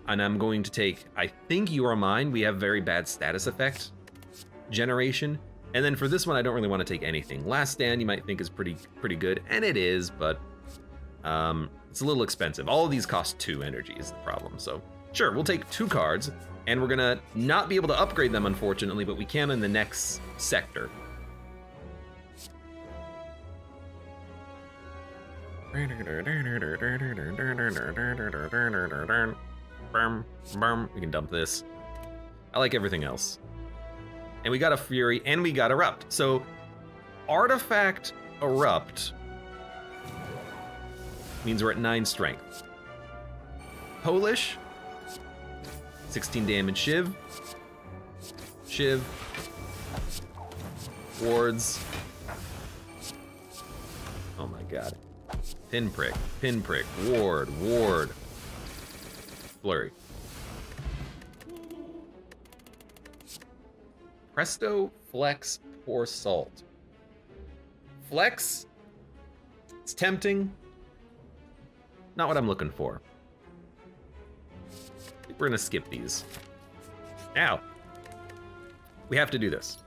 and I'm going to take, I think You Are Mine. We have very bad status effect generation. And then for this one, I don't really want to take anything. Last Stand you might think is pretty good, and it is, but it's a little expensive. All of these cost 2 energy is the problem, so sure, we'll take 2 cards, and we're gonna not be able to upgrade them, unfortunately, but we can in the next sector. We can dump this. I like everything else. And we got a Fury, and we got Erupt. So, Artifact Erupt means we're at 9 strength. Polish, 16 damage Shiv. Shiv. Wards. Oh my god. Pinprick, ward, flurry. Presto, flex, pour salt. Flex? It's tempting. Not what I'm looking for. I think we're gonna skip these. Ow. We have to do this.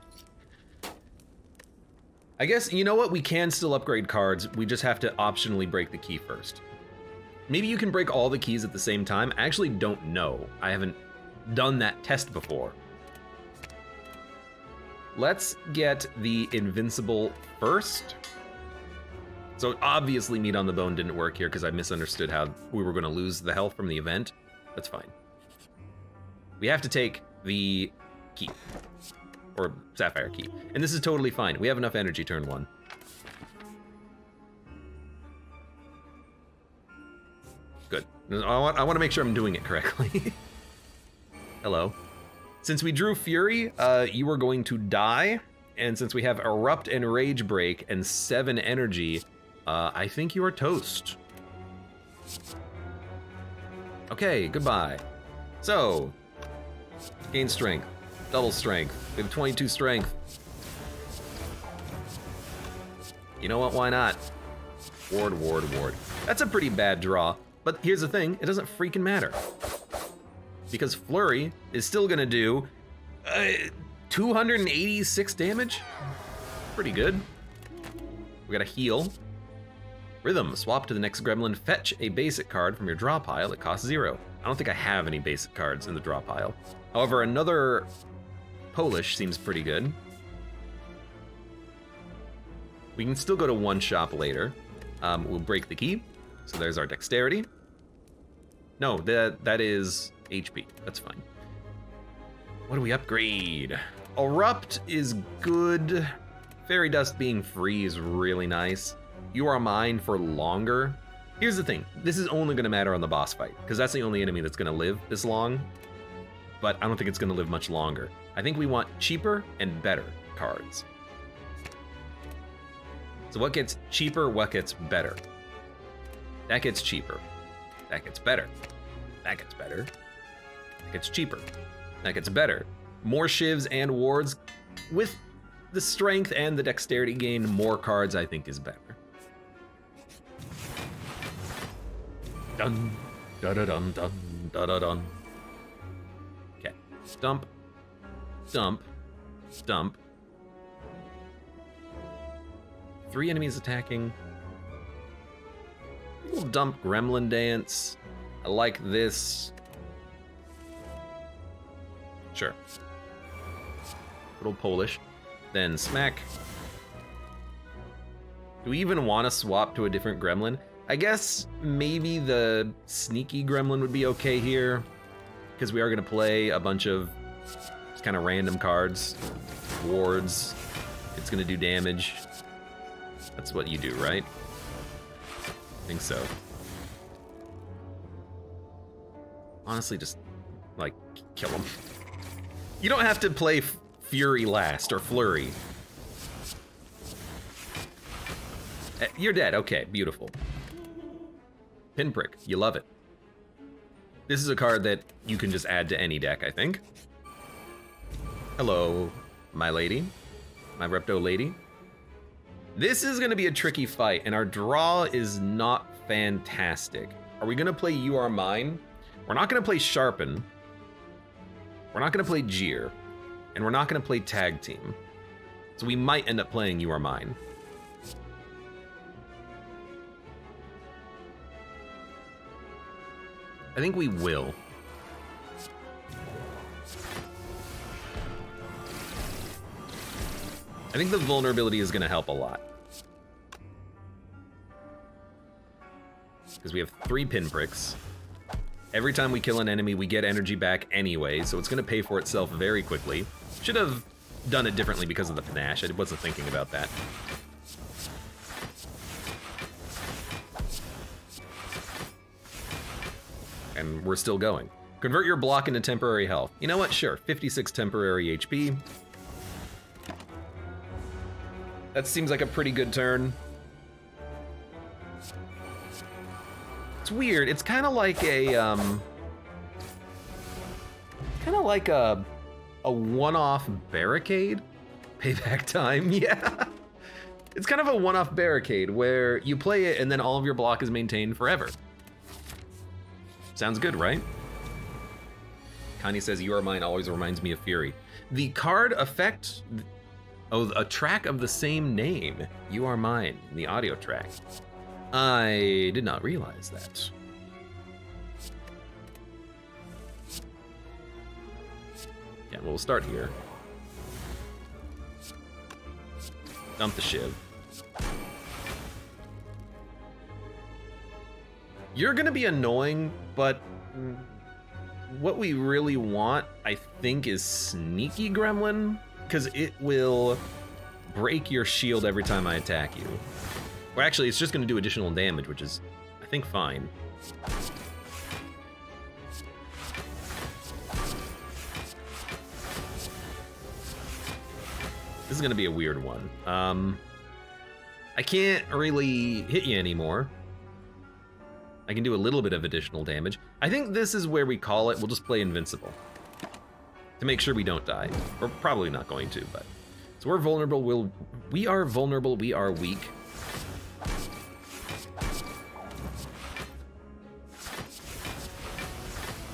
I guess, you know what? We can still upgrade cards. We just have to optionally break the key first. Maybe you can break all the keys at the same time. I actually don't know. I haven't done that test before. Let's get the Invincible first. So obviously Meat on the Bone didn't work here because I misunderstood how we were going to lose the health from the event. That's fine. We have to take the key. Or Sapphire key. And this is totally fine. We have enough energy turn 1. Good. I want to make sure I'm doing it correctly. Hello. Since we drew Fury, you are going to die. And since we have Erupt and Rage Break and 7 energy, I think you are toast. Okay, goodbye. So, gain strength. Double strength. We have 22 strength. You know what? Why not? Ward. That's a pretty bad draw. But here's the thing. It doesn't freaking matter. Because Flurry is still going to do 286 damage. Pretty good. We got a heal. Rhythm. Swap to the next gremlin. Fetch a basic card from your draw pile. It costs 0. I don't think I have any basic cards in the draw pile. However, another Polish seems pretty good. We can still go to one shop later. We'll break the key. So there's our dexterity. No, that is HP. That's fine. What do we upgrade? Erupt is good. Fairy Dust being free is really nice. You Are Mine for longer. Here's the thing. This is only going to matter on the boss fight, because that's the only enemy that's going to live this long. But I don't think it's going to live much longer. I think we want cheaper and better cards. So what gets cheaper, what gets better? That gets cheaper. That gets better. That gets better. That gets cheaper. That gets better. More shivs and wards. With the strength and the dexterity gain, more cards I think is better. Dun, da-da-dun, dun, da-da-dun. Okay, stump, stump, stump. 3 enemies attacking. We'll dump Gremlin Dance. I like this. Sure. Little Polish. Then smack. Do we even want to swap to a different gremlin? I guess maybe the sneaky gremlin would be okay here, because we are going to play a bunch of just kind of random cards. Wards. It's going to do damage. That's what you do, right? I think so. Honestly, just, like, kill him. You don't have to play Fury last, or Flurry. You're dead, okay, beautiful. Pinprick, you love it. This is a card that you can just add to any deck, I think. Hello, my lady. My Repto lady. This is gonna be a tricky fight, and our draw is not fantastic. Are we gonna play You Are Mine? We're not gonna play Sharpen. We're not gonna play Jeer. And we're not gonna play Tag Team. So we might end up playing You Are Mine. I think we will. I think the vulnerability is gonna help a lot. because we have 3 pinpricks. Every time we kill an enemy, we get energy back anyway, so it's gonna pay for itself very quickly. Should have done it differently because of the panache. I wasn't thinking about that. And we're still going. Convert your block into temporary health. You know what? Sure, 56 temporary HP. That seems like a pretty good turn. It's weird. It's kind of like a one-off barricade. Payback time, yeah. It's kind of a one-off barricade where you play it and then all of your block is maintained forever. Sounds good, right? Connie says, "You Are Mine" always reminds me of Fury. The card effect, oh, a track of the same name, "You Are Mine," the audio track. I did not realize that. Yeah, we'll start here. Dump the shiv. You're gonna be annoying, but what we really want, I think, is Sneaky Gremlin, because it will break your shield every time I attack you. Well, actually, it's just gonna do additional damage, which is, I think, fine. This is gonna be a weird one. I can't really hit you anymore. I can do a little bit of additional damage. I think this is where we call it. We'll just play invincible to make sure we don't die. We're probably not going to, but. So we're vulnerable, we are vulnerable, we are weak.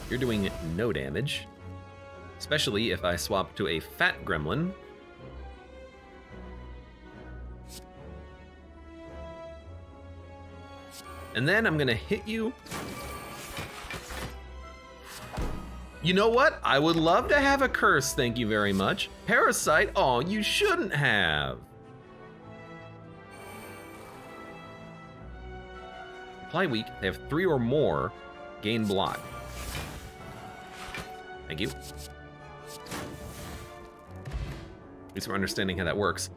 You're doing no damage, especially if I swap to a fat gremlin. And then I'm gonna hit you. You know what? I would love to have a curse, thank you very much. Parasite, oh, you shouldn't have. Apply weak, they have 3 or more, gain block. Thank you. At least we're understanding how that works.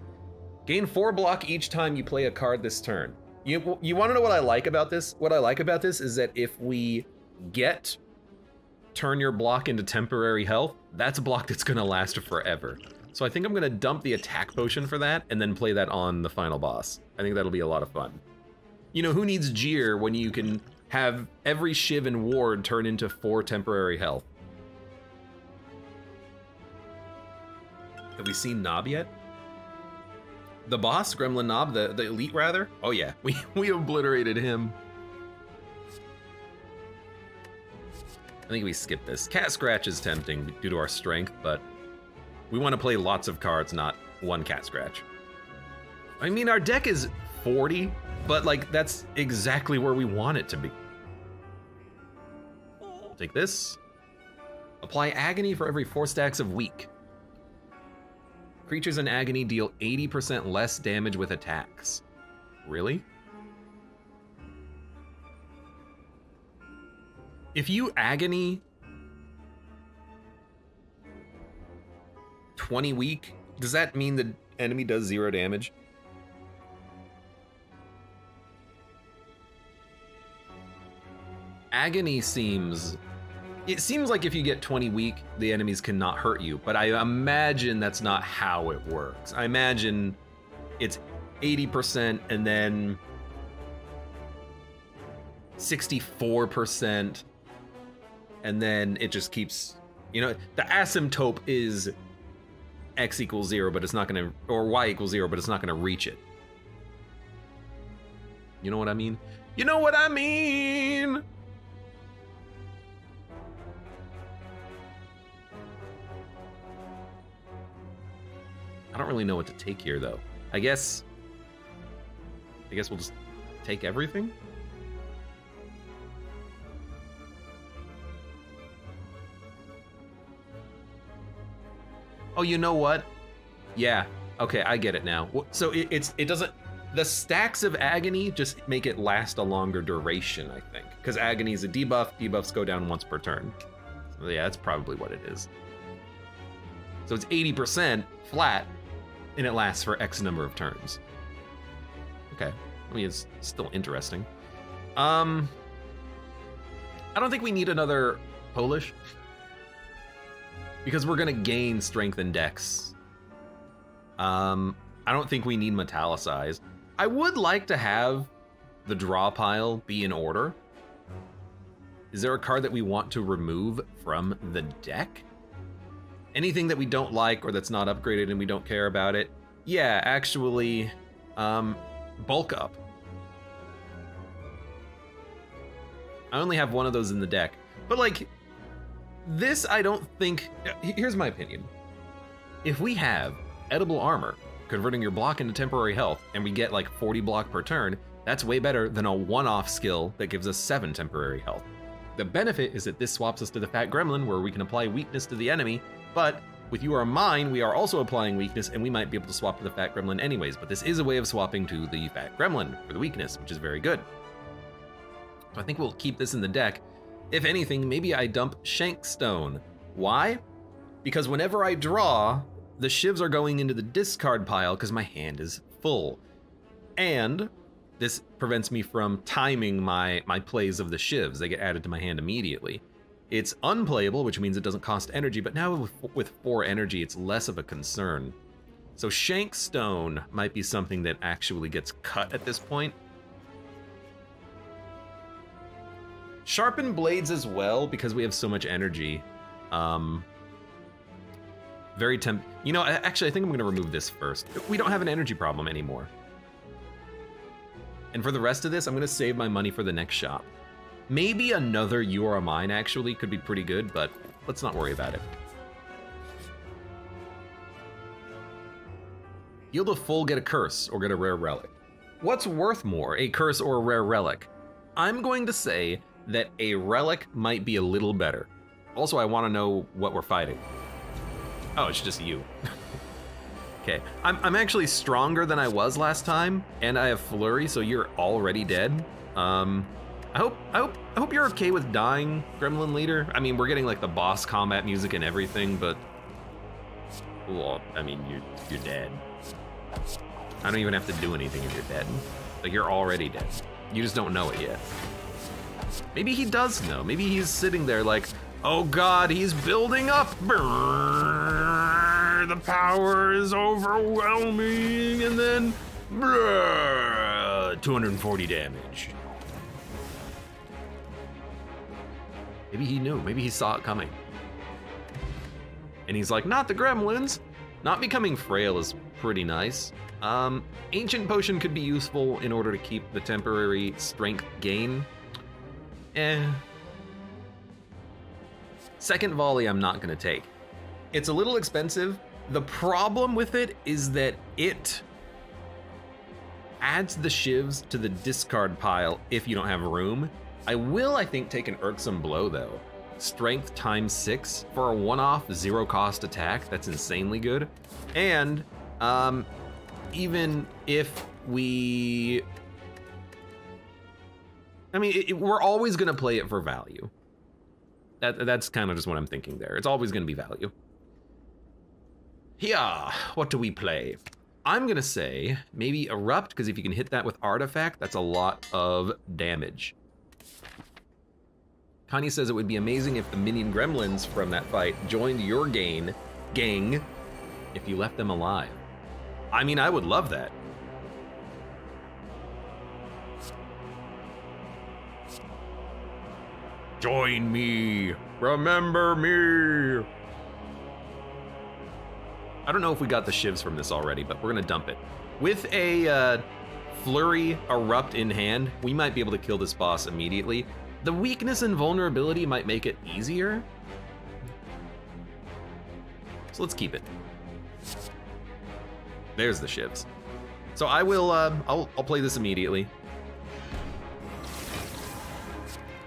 Gain 4 block each time you play a card this turn. You want to know what I like about this? What I like about this is that if we get turn your block into temporary health, that's a block that's gonna last forever. So I think I'm gonna dump the attack potion for that and then play that on the final boss. I think that'll be a lot of fun. You know, who needs Jeer when you can have every shiv and ward turn into 4 temporary health? Have we seen Nob yet? The boss, Gremlin Nob, the elite rather? Oh yeah, we obliterated him. I think we skip this. Cat Scratch is tempting due to our strength, but we want to play lots of cards, not one Cat Scratch. I mean, our deck is 40, but like that's exactly where we want it to be. Take this. Apply Agony for every 4 stacks of weak. Creatures in Agony deal 80% less damage with attacks. Really? If you Agony 20 weak, does that mean the enemy does 0 damage? Agony seems... It seems like if you get 20 weak, the enemies cannot hurt you, but I imagine that's not how it works. I imagine it's 80% and then 64%, and then it just keeps, you know, the asymptote is X equals 0, but it's not gonna, or Y equals 0, but it's not gonna reach it. You know what I mean? You know what I mean? I don't really know what to take here, though. I guess we'll just take everything? Oh, you know what? Yeah, okay, I get it now. So it doesn't... The stacks of agony just make it last a longer duration, I think. Because agony is a debuff, debuffs go down once per turn. So yeah, that's probably what it is. So it's 80% flat, and it lasts for X number of turns. Okay, I mean, it's still interesting. I don't think we need another Polish, because we're gonna gain strength and dex. I don't think we need metallicized. I would like to have the draw pile be in order. Is there a card that we want to remove from the deck? Anything that we don't like or that's not upgraded and we don't care about it? Yeah, actually, bulk up. I only have one of those in the deck, but like, this I don't think, here's my opinion. If we have edible armor, converting your block into temporary health, and we get like 40 block per turn, that's way better than a one-off skill that gives us 7 temporary health. The benefit is that this swaps us to the Fat Gremlin, where we can apply weakness to the enemy, but with You Are Mine, we are also applying weakness, and we might be able to swap to the Fat Gremlin anyways, but this is a way of swapping to the Fat Gremlin for the weakness, which is very good. So I think we'll keep this in the deck. If anything, maybe I dump Shankstone. Why? Because whenever I draw, the shivs are going into the discard pile because my hand is full. And this prevents me from timing my plays of the shivs. They get added to my hand immediately. It's unplayable, which means it doesn't cost energy, but now with 4 energy, it's less of a concern. So Shankstone might be something that actually gets cut at this point. Sharpen Blades as well, because we have so much energy. Very you know, actually, I think I'm gonna remove this first. We don't have an energy problem anymore. And for the rest of this, I'm gonna save my money for the next shop. Maybe another You Are Mine actually could be pretty good, but let's not worry about it. Yield a full, get a curse, or get a rare relic. What's worth more, a curse or a rare relic? I'm going to say that a relic might be a little better. Also, I want to know what we're fighting. Oh, it's just you. Okay, I'm actually stronger than I was last time, and I have flurry, so you're already dead. I hope you're okay with dying, Gremlin Leader. I mean, we're getting like the boss combat music and everything, but well, I mean, you're dead. I don't even have to do anything if you're dead. Like, you're already dead. You just don't know it yet. Maybe he does know. Maybe he's sitting there like, oh God, he's building up. Brrr, the power is overwhelming, and then brrr, 240 damage. Maybe he knew. Maybe he saw it coming. And he's like, not the Gremlins. Not becoming frail is pretty nice. Ancient Potion could be useful in order to keep the temporary strength gain. Second Volley I'm not gonna take. It's a little expensive. The problem with it is that it adds the shivs to the discard pile if you don't have room. I will, I think, take an Irksome Blow though. Strength times 6 for a one-off 0 cost attack. That's insanely good. And even if we, I mean, we're always gonna play it for value. That's kind of just what I'm thinking there. It's always gonna be value. Yeah, what do we play? I'm gonna say maybe Erupt, because if you can hit that with Artifact, that's a lot of damage. Connie says it would be amazing if the minion gremlins from that fight joined your gang if you left them alive. I mean, I would love that. Join me, remember me. I don't know if we got the shivs from this already, but we're gonna dump it. With a Flurry Erupt in hand, we might be able to kill this boss immediately. The weakness and vulnerability might make it easier. So let's keep it. There's the shivs. So I will, I'll play this immediately.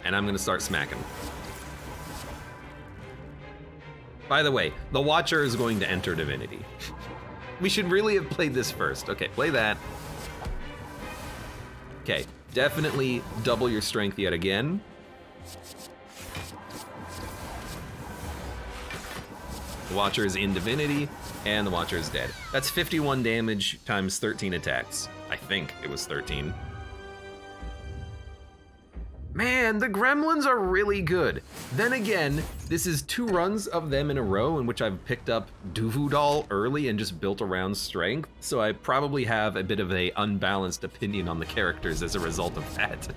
And I'm gonna start smacking. By the way, the Watcher is going to enter Divinity. We should really have played this first. Okay, play that. Okay, definitely double your strength yet again. The Watcher is in Divinity, and the Watcher is dead. That's 51 damage times 13 attacks. I think it was 13. Man, the Gremlins are really good. Then again, this is 2 runs of them in a row in which I've picked up Duvudal early and just built around strength, so I probably have a bit of a unbalanced opinion on the characters as a result of that.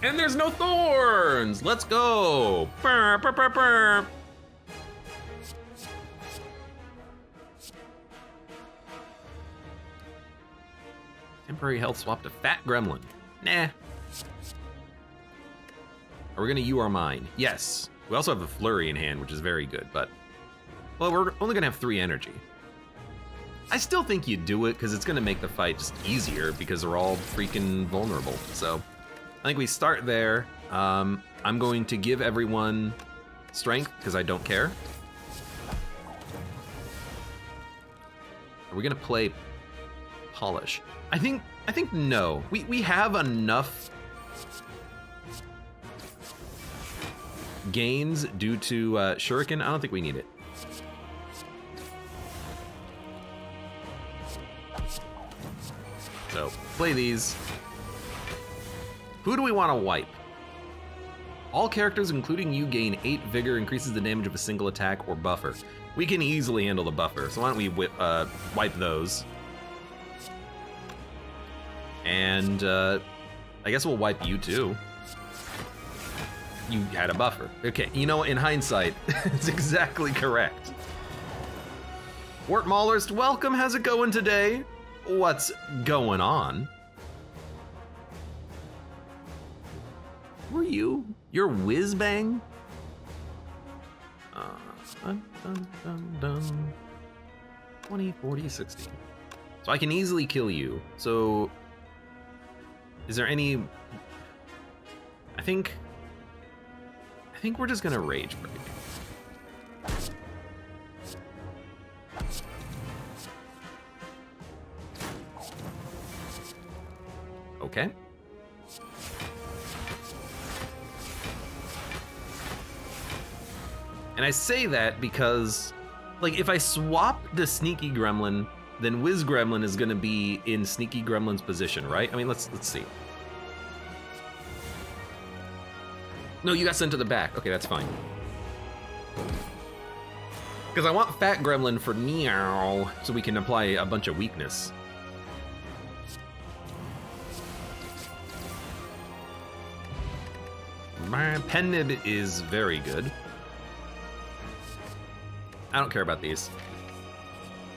And there's no thorns! Let's go! Burr, burr, burr, burr. Temporary health swap to Fat Gremlin. Nah. Are we gonna U our mine? Yes. We also have a Flurry in hand, which is very good, but... Well, we're only gonna have 3 energy. I still think you do it, because it's gonna make the fight just easier, because they're all freaking vulnerable, so... I think we start there. I'm going to give everyone strength, because I don't care. Are we gonna play polish? I think no. We have enough gains due to Shuriken. I don't think we need it. So, play these. Who do we want to wipe? All characters, including you, gain 8 vigor, increases the damage of a single attack or buffer. We can easily handle the buffer, so why don't we wipe those? And I guess we'll wipe you too. You had a buffer. Okay, you know, in hindsight, it's exactly correct. Wart Maulers, welcome, how's it going today? What's going on? Who are you? You're Whizbang? Dun, dun, dun, dun. 20, 40, 60. So I can easily kill you. So, is there any... I think we're just gonna Rage Break. Okay. And I say that because, like, if I swap the Sneaky Gremlin, then Wiz Gremlin is gonna be in Sneaky Gremlin's position, right? I mean, let's see. No, you got sent to the back. Okay, that's fine. Because I want Fat Gremlin for meow, so we can apply a bunch of weakness. My Pennib is very good. I don't care about these.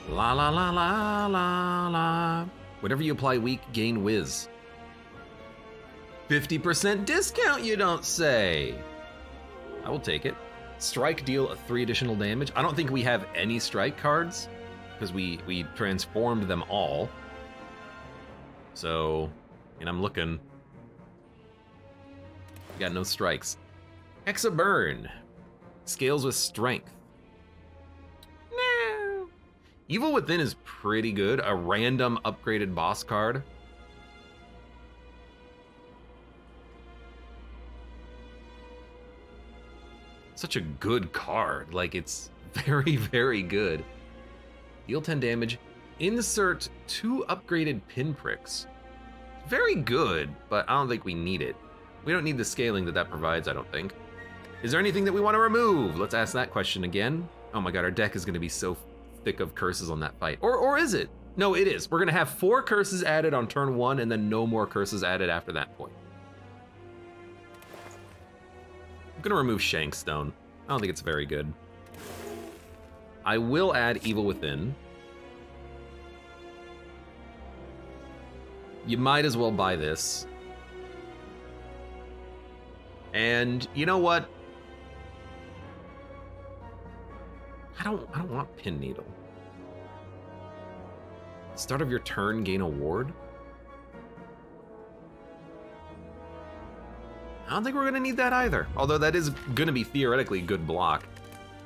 La la la la la la. Whenever you apply weak, gain whiz. 50% discount, you don't say. I will take it. Strike, deal 3 additional damage. I don't think we have any strike cards because we transformed them all. So, and I'm looking. We got no strikes. Hexa Burn. Scales with strength. No. Evil Within is pretty good. A random upgraded boss card. Such a good card. Like, it's very, very good. Deal 10 damage. Insert 2 upgraded pinpricks. Very good, but I don't think we need it. We don't need the scaling that provides, I don't think. Is there anything that we want to remove? Let's ask that question again. Oh my god, our deck is going to be so thick of curses on that fight. Or is it? No, it is. We're going to have 4 curses added on turn 1 and then no more curses added after that point. I'm gonna remove Shankstone. I don't think it's very good. I will add Evil Within. You might as well buy this. And you know what? I don't want Pin Needle. Start of your turn, gain a ward. I don't think we're gonna need that either. Although that is gonna be theoretically good block.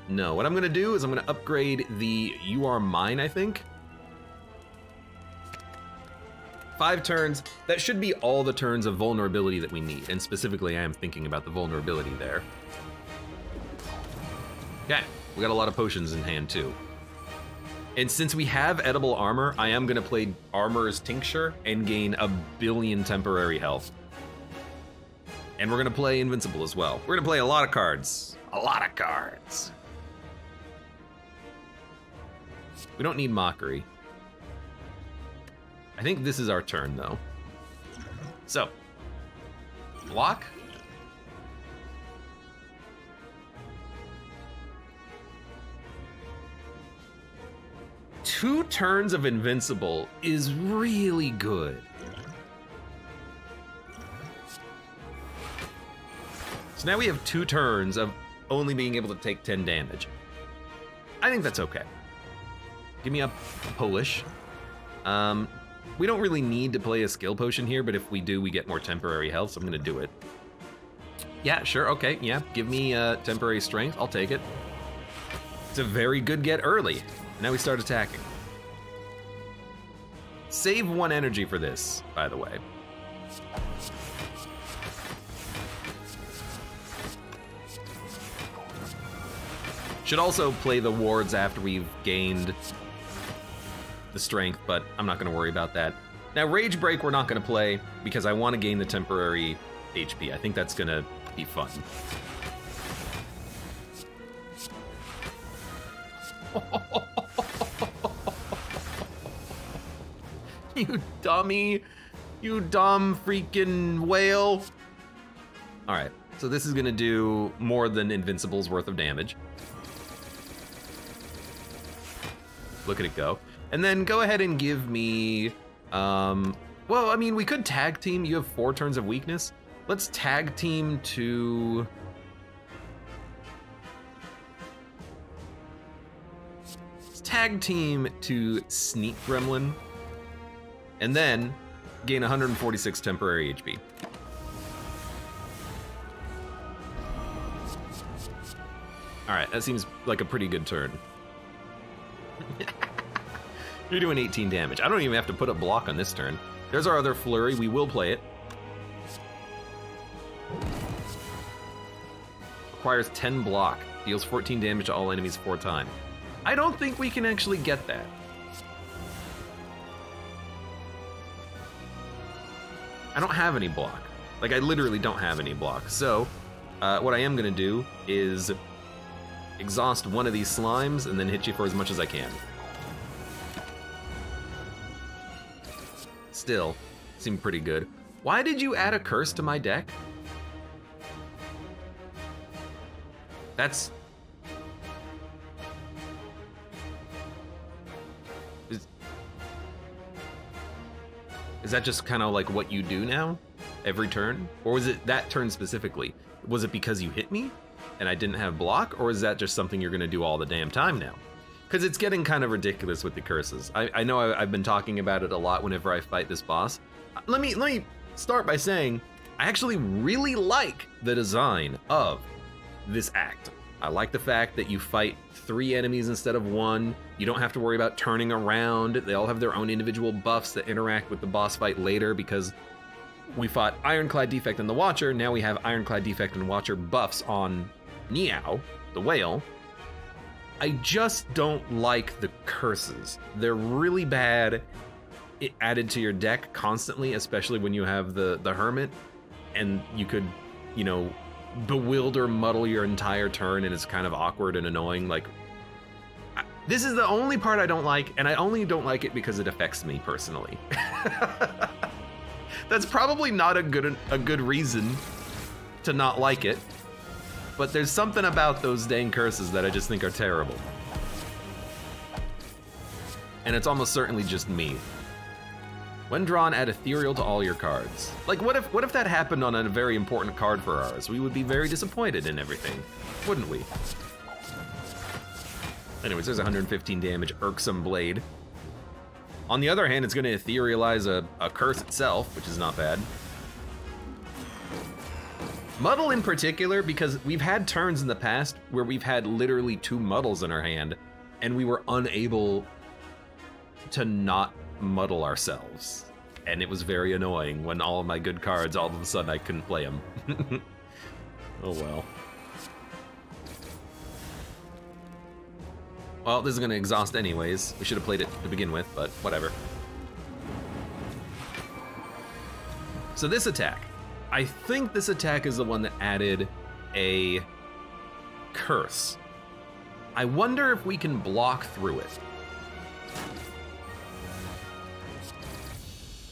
No, what I'm gonna do is I'm gonna upgrade the You Are Mine, I think. 5 turns, that should be all the turns of vulnerability that we need, and specifically I am thinking about the vulnerability there. Okay, we got a lot of potions in hand too. And since we have edible armor, I am gonna play Armor's Tincture and gain 1 billion temporary health. And we're gonna play Invincible as well. We're gonna play a lot of cards. A lot of cards. We don't need Mockery. I think this is our turn though. So, block. Two turns of Invincible is really good. So now we have 2 turns of only being able to take 10 damage. I think that's okay. Give me a Polish. We don't really need to play a skill potion here, but if we do, we get more temporary health, so I'm gonna do it. Yeah, sure, okay, yeah. Give me temporary strength, I'll take it. It's a very good get early. Now we start attacking. Save 1 energy for this, by the way. Should also play the wards after we've gained the strength, but I'm not gonna worry about that. Now, Rage Break we're not gonna play because I wanna gain the temporary HP. I think that's gonna be fun. You dummy. You dumb freaking whale. All right, so this is gonna do more than Invincible's worth of damage. Look at it go. And then go ahead and give me, well, I mean, we could tag team. You have 4 turns of weakness. Let's tag team to... Let's tag team to Sneak Gremlin. And then gain 146 temporary HP. All right, that seems like a pretty good turn. You're doing 18 damage. I don't even have to put a block on this turn. There's our other flurry. We will play it. Requires 10 block. Deals 14 damage to all enemies 4 times. I don't think we can actually get that. I don't have any block. Like, I literally don't have any block. So, what I am gonna do is exhaust 1 of these slimes and then hit you for as much as I can. Still, seemed pretty good. Why did you add a curse to my deck? That's... Is that just kind of like what you do now? Every turn? Or was it that turn specifically? Was it because you hit me and I didn't have block? Or is that just something you're gonna do all the damn time now? Because it's getting kind of ridiculous with the curses. I know I've been talking about it a lot whenever I fight this boss. Let me start by saying, I actually really like the design of this act. I like the fact that you fight 3 enemies instead of 1. You don't have to worry about turning around. They all have their own individual buffs that interact with the boss fight later because we fought Ironclad Defect and the Watcher. Now we have Ironclad Defect and Watcher buffs on Niao, the whale. I just don't like the curses. They're really bad. It added to your deck constantly, especially when you have the Hermit, and you could, you know, muddle your entire turn, and it's kind of awkward and annoying. Like, this is the only part I don't like, and I only don't like it because it affects me personally. That's probably not a good reason to not like it. But there's something about those dang curses that I just think are terrible. And it's almost certainly just me. When drawn, add Ethereal to all your cards. Like, what if that happened on a very important card for ours? We would be very disappointed in everything, wouldn't we? Anyways, there's 115 damage, Irksome Blade. On the other hand, it's gonna etherealize a curse itself, which is not bad. Muddle in particular, because we've had turns in the past where we've had literally 2 muddles in our hand, and we were unable to not muddle ourselves. And it was very annoying when all of my good cards, all of a sudden I couldn't play them. Oh well. Well, this is gonna exhaust anyways. We should have played it to begin with, but whatever. So this attack. I think this attack is the one that added a curse. I wonder if we can block through it.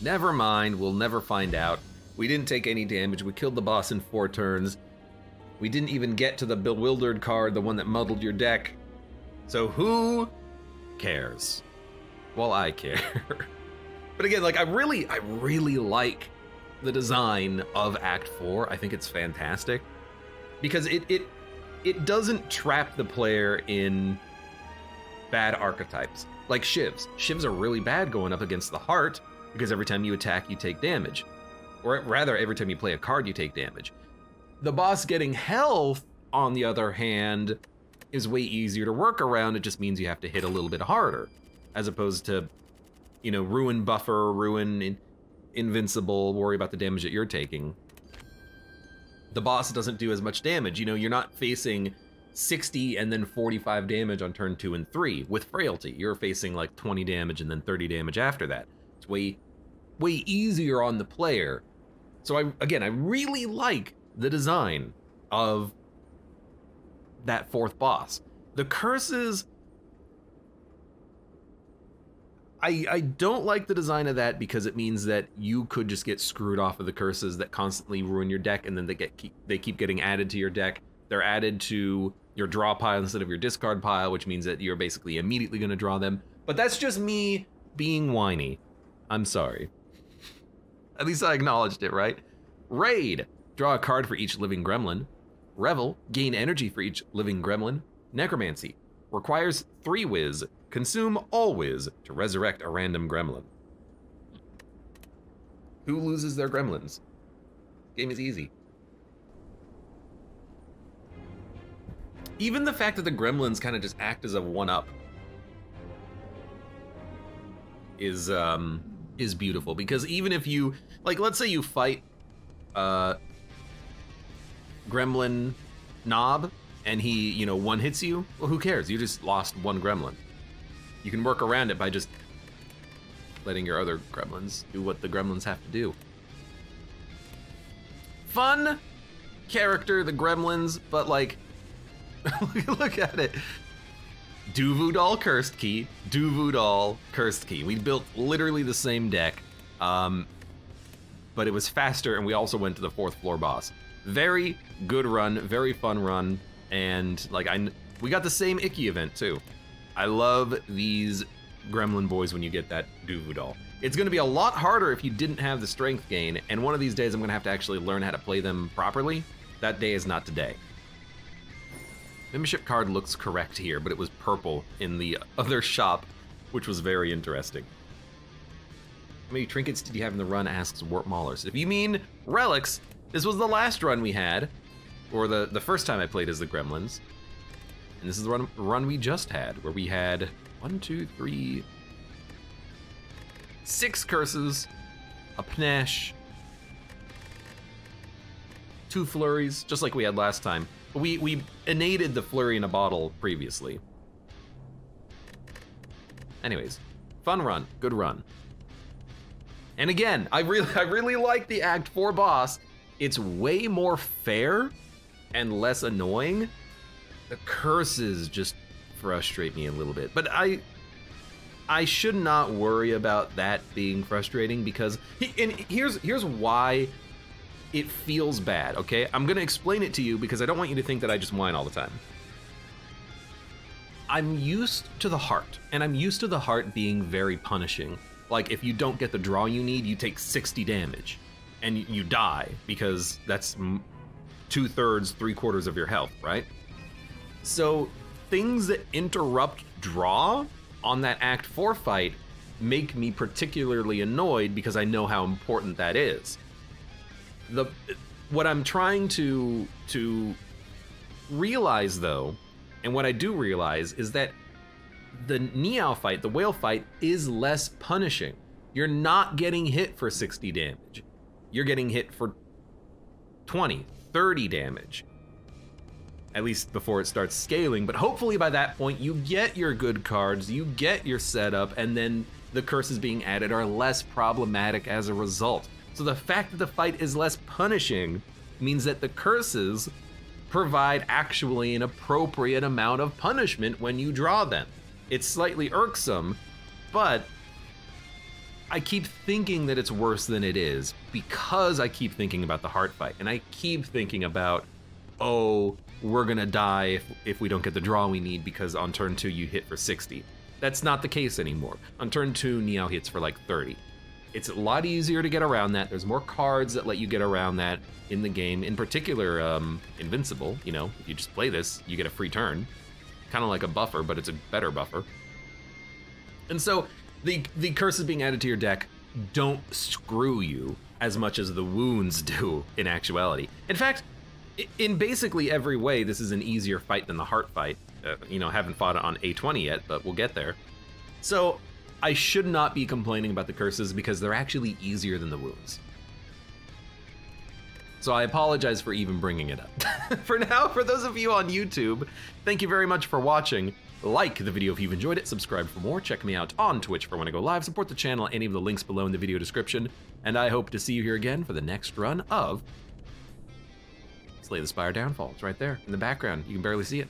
Never mind, we'll never find out. We didn't take any damage. We killed the boss in 4 turns. We didn't even get to the bewildered card, the one that muddled your deck. So who cares? Well, I care. But again, like I really like the design of Act 4. I think it's fantastic because it doesn't trap the player in bad archetypes like Shivs. Shivs are really bad going up against the heart because every time you attack, you take damage. Or rather, every time you play a card, you take damage. The boss getting health, on the other hand, is way easier to work around. It just means you have to hit a little bit harder, as opposed to, you know, ruin buffer, ruin invincible, worry about the damage that you're taking. The boss doesn't do as much damage. You know, you're not facing 60 and then 45 damage on turn 2 and 3 with frailty. You're facing like 20 damage and then 30 damage after that. It's way easier on the player. So I really like the design of that 4th boss. The curses, I don't like the design of that because it means that you could just get screwed off of the curses that constantly ruin your deck, and then they keep getting added to your deck. They're added to your draw pile instead of your discard pile, which means that you're basically immediately gonna draw them. But that's just me being whiny. I'm sorry. At least I acknowledged it, right? Raid, draw a card for each living gremlin. Revel, gain energy for each living gremlin. Necromancy, requires 3 whiz, consume all whiz to resurrect a random gremlin. Who loses their gremlins? Game is easy. Even the fact that the gremlins kind of just act as a 1-up is beautiful, because even if you, like, let's say you fight Gremlin Knob and he, you know, 1-hits you, well, who cares? You just lost 1 gremlin. You can work around it by just letting your other gremlins do what the gremlins have to do. Fun character, the gremlins, but like, look at it. Duvoodal Cursed Key, Duvoodal Cursed Key. We built literally the same deck, but it was faster, and we also went to the 4th floor boss. Very good run, very fun run, and like we got the same Icky event too. I love these gremlin boys when you get that Duvoodal. It's gonna be a lot harder if you didn't have the strength gain, and one of these days I'm gonna have to actually learn how to play them properly. That day is not today. Membership card looks correct here, but it was purple in the other shop, which was very interesting. How many trinkets did you have in the run, asks Warp Maulers. If you mean relics, this was the last run we had, or the first time I played as the Gremlins. And this is the run we just had, where we had 1, 2, 3, 6 curses, a panache, 2 flurries, just like we had last time. We innated the flurry in a bottle previously. Anyways, fun run, good run. And again, I really like the Act 4 boss. It's way more fair and less annoying. The curses just frustrate me a little bit, but I should not worry about that being frustrating, because here's why it feels bad, okay? I'm gonna explain it to you because I don't want you to think that I just whine all the time. I'm used to the heart, and I'm used to the heart being very punishing. Like, if you don't get the draw you need, you take 60 damage, and you die, because that's 2/3, 3/4 of your health, right? So, things that interrupt draw on that Act 4 fight make me particularly annoyed, because I know how important that is. What I'm trying to realize, though, and what I do realize, is that the Niao fight, the whale fight, is less punishing. You're not getting hit for 60 damage. You're getting hit for 20, 30 damage. At least before it starts scaling, but hopefully by that point you get your good cards, you get your setup, and then the curses being added are less problematic as a result. So the fact that the fight is less punishing means that the curses provide actually an appropriate amount of punishment when you draw them. It's slightly irksome, but I keep thinking that it's worse than it is because I keep thinking about the heart fight, and I keep thinking about, oh, we're gonna die if we don't get the draw we need because on turn 2 you hit for 60. That's not the case anymore. On turn 2, Niao hits for like 30. It's a lot easier to get around that. There's more cards that let you get around that in the game. In particular, Invincible, you know, if you just play this, you get a free turn. Kind of like a buffer, but it's a better buffer. And so the curses being added to your deck don't screw you as much as the wounds do in actuality. In fact, in basically every way, this is an easier fight than the heart fight. You know, haven't fought it on A20 yet, but we'll get there. So I should not be complaining about the curses because they're actually easier than the wounds. So I apologize for even bringing it up. For now, for those of you on YouTube, thank you very much for watching. Like the video if you've enjoyed it, subscribe for more, check me out on Twitch for when I go live, support the channel, any of the links below in the video description, and I hope to see you here again for the next run of Slay the Spire Downfall. It's right there in the background. You can barely see it.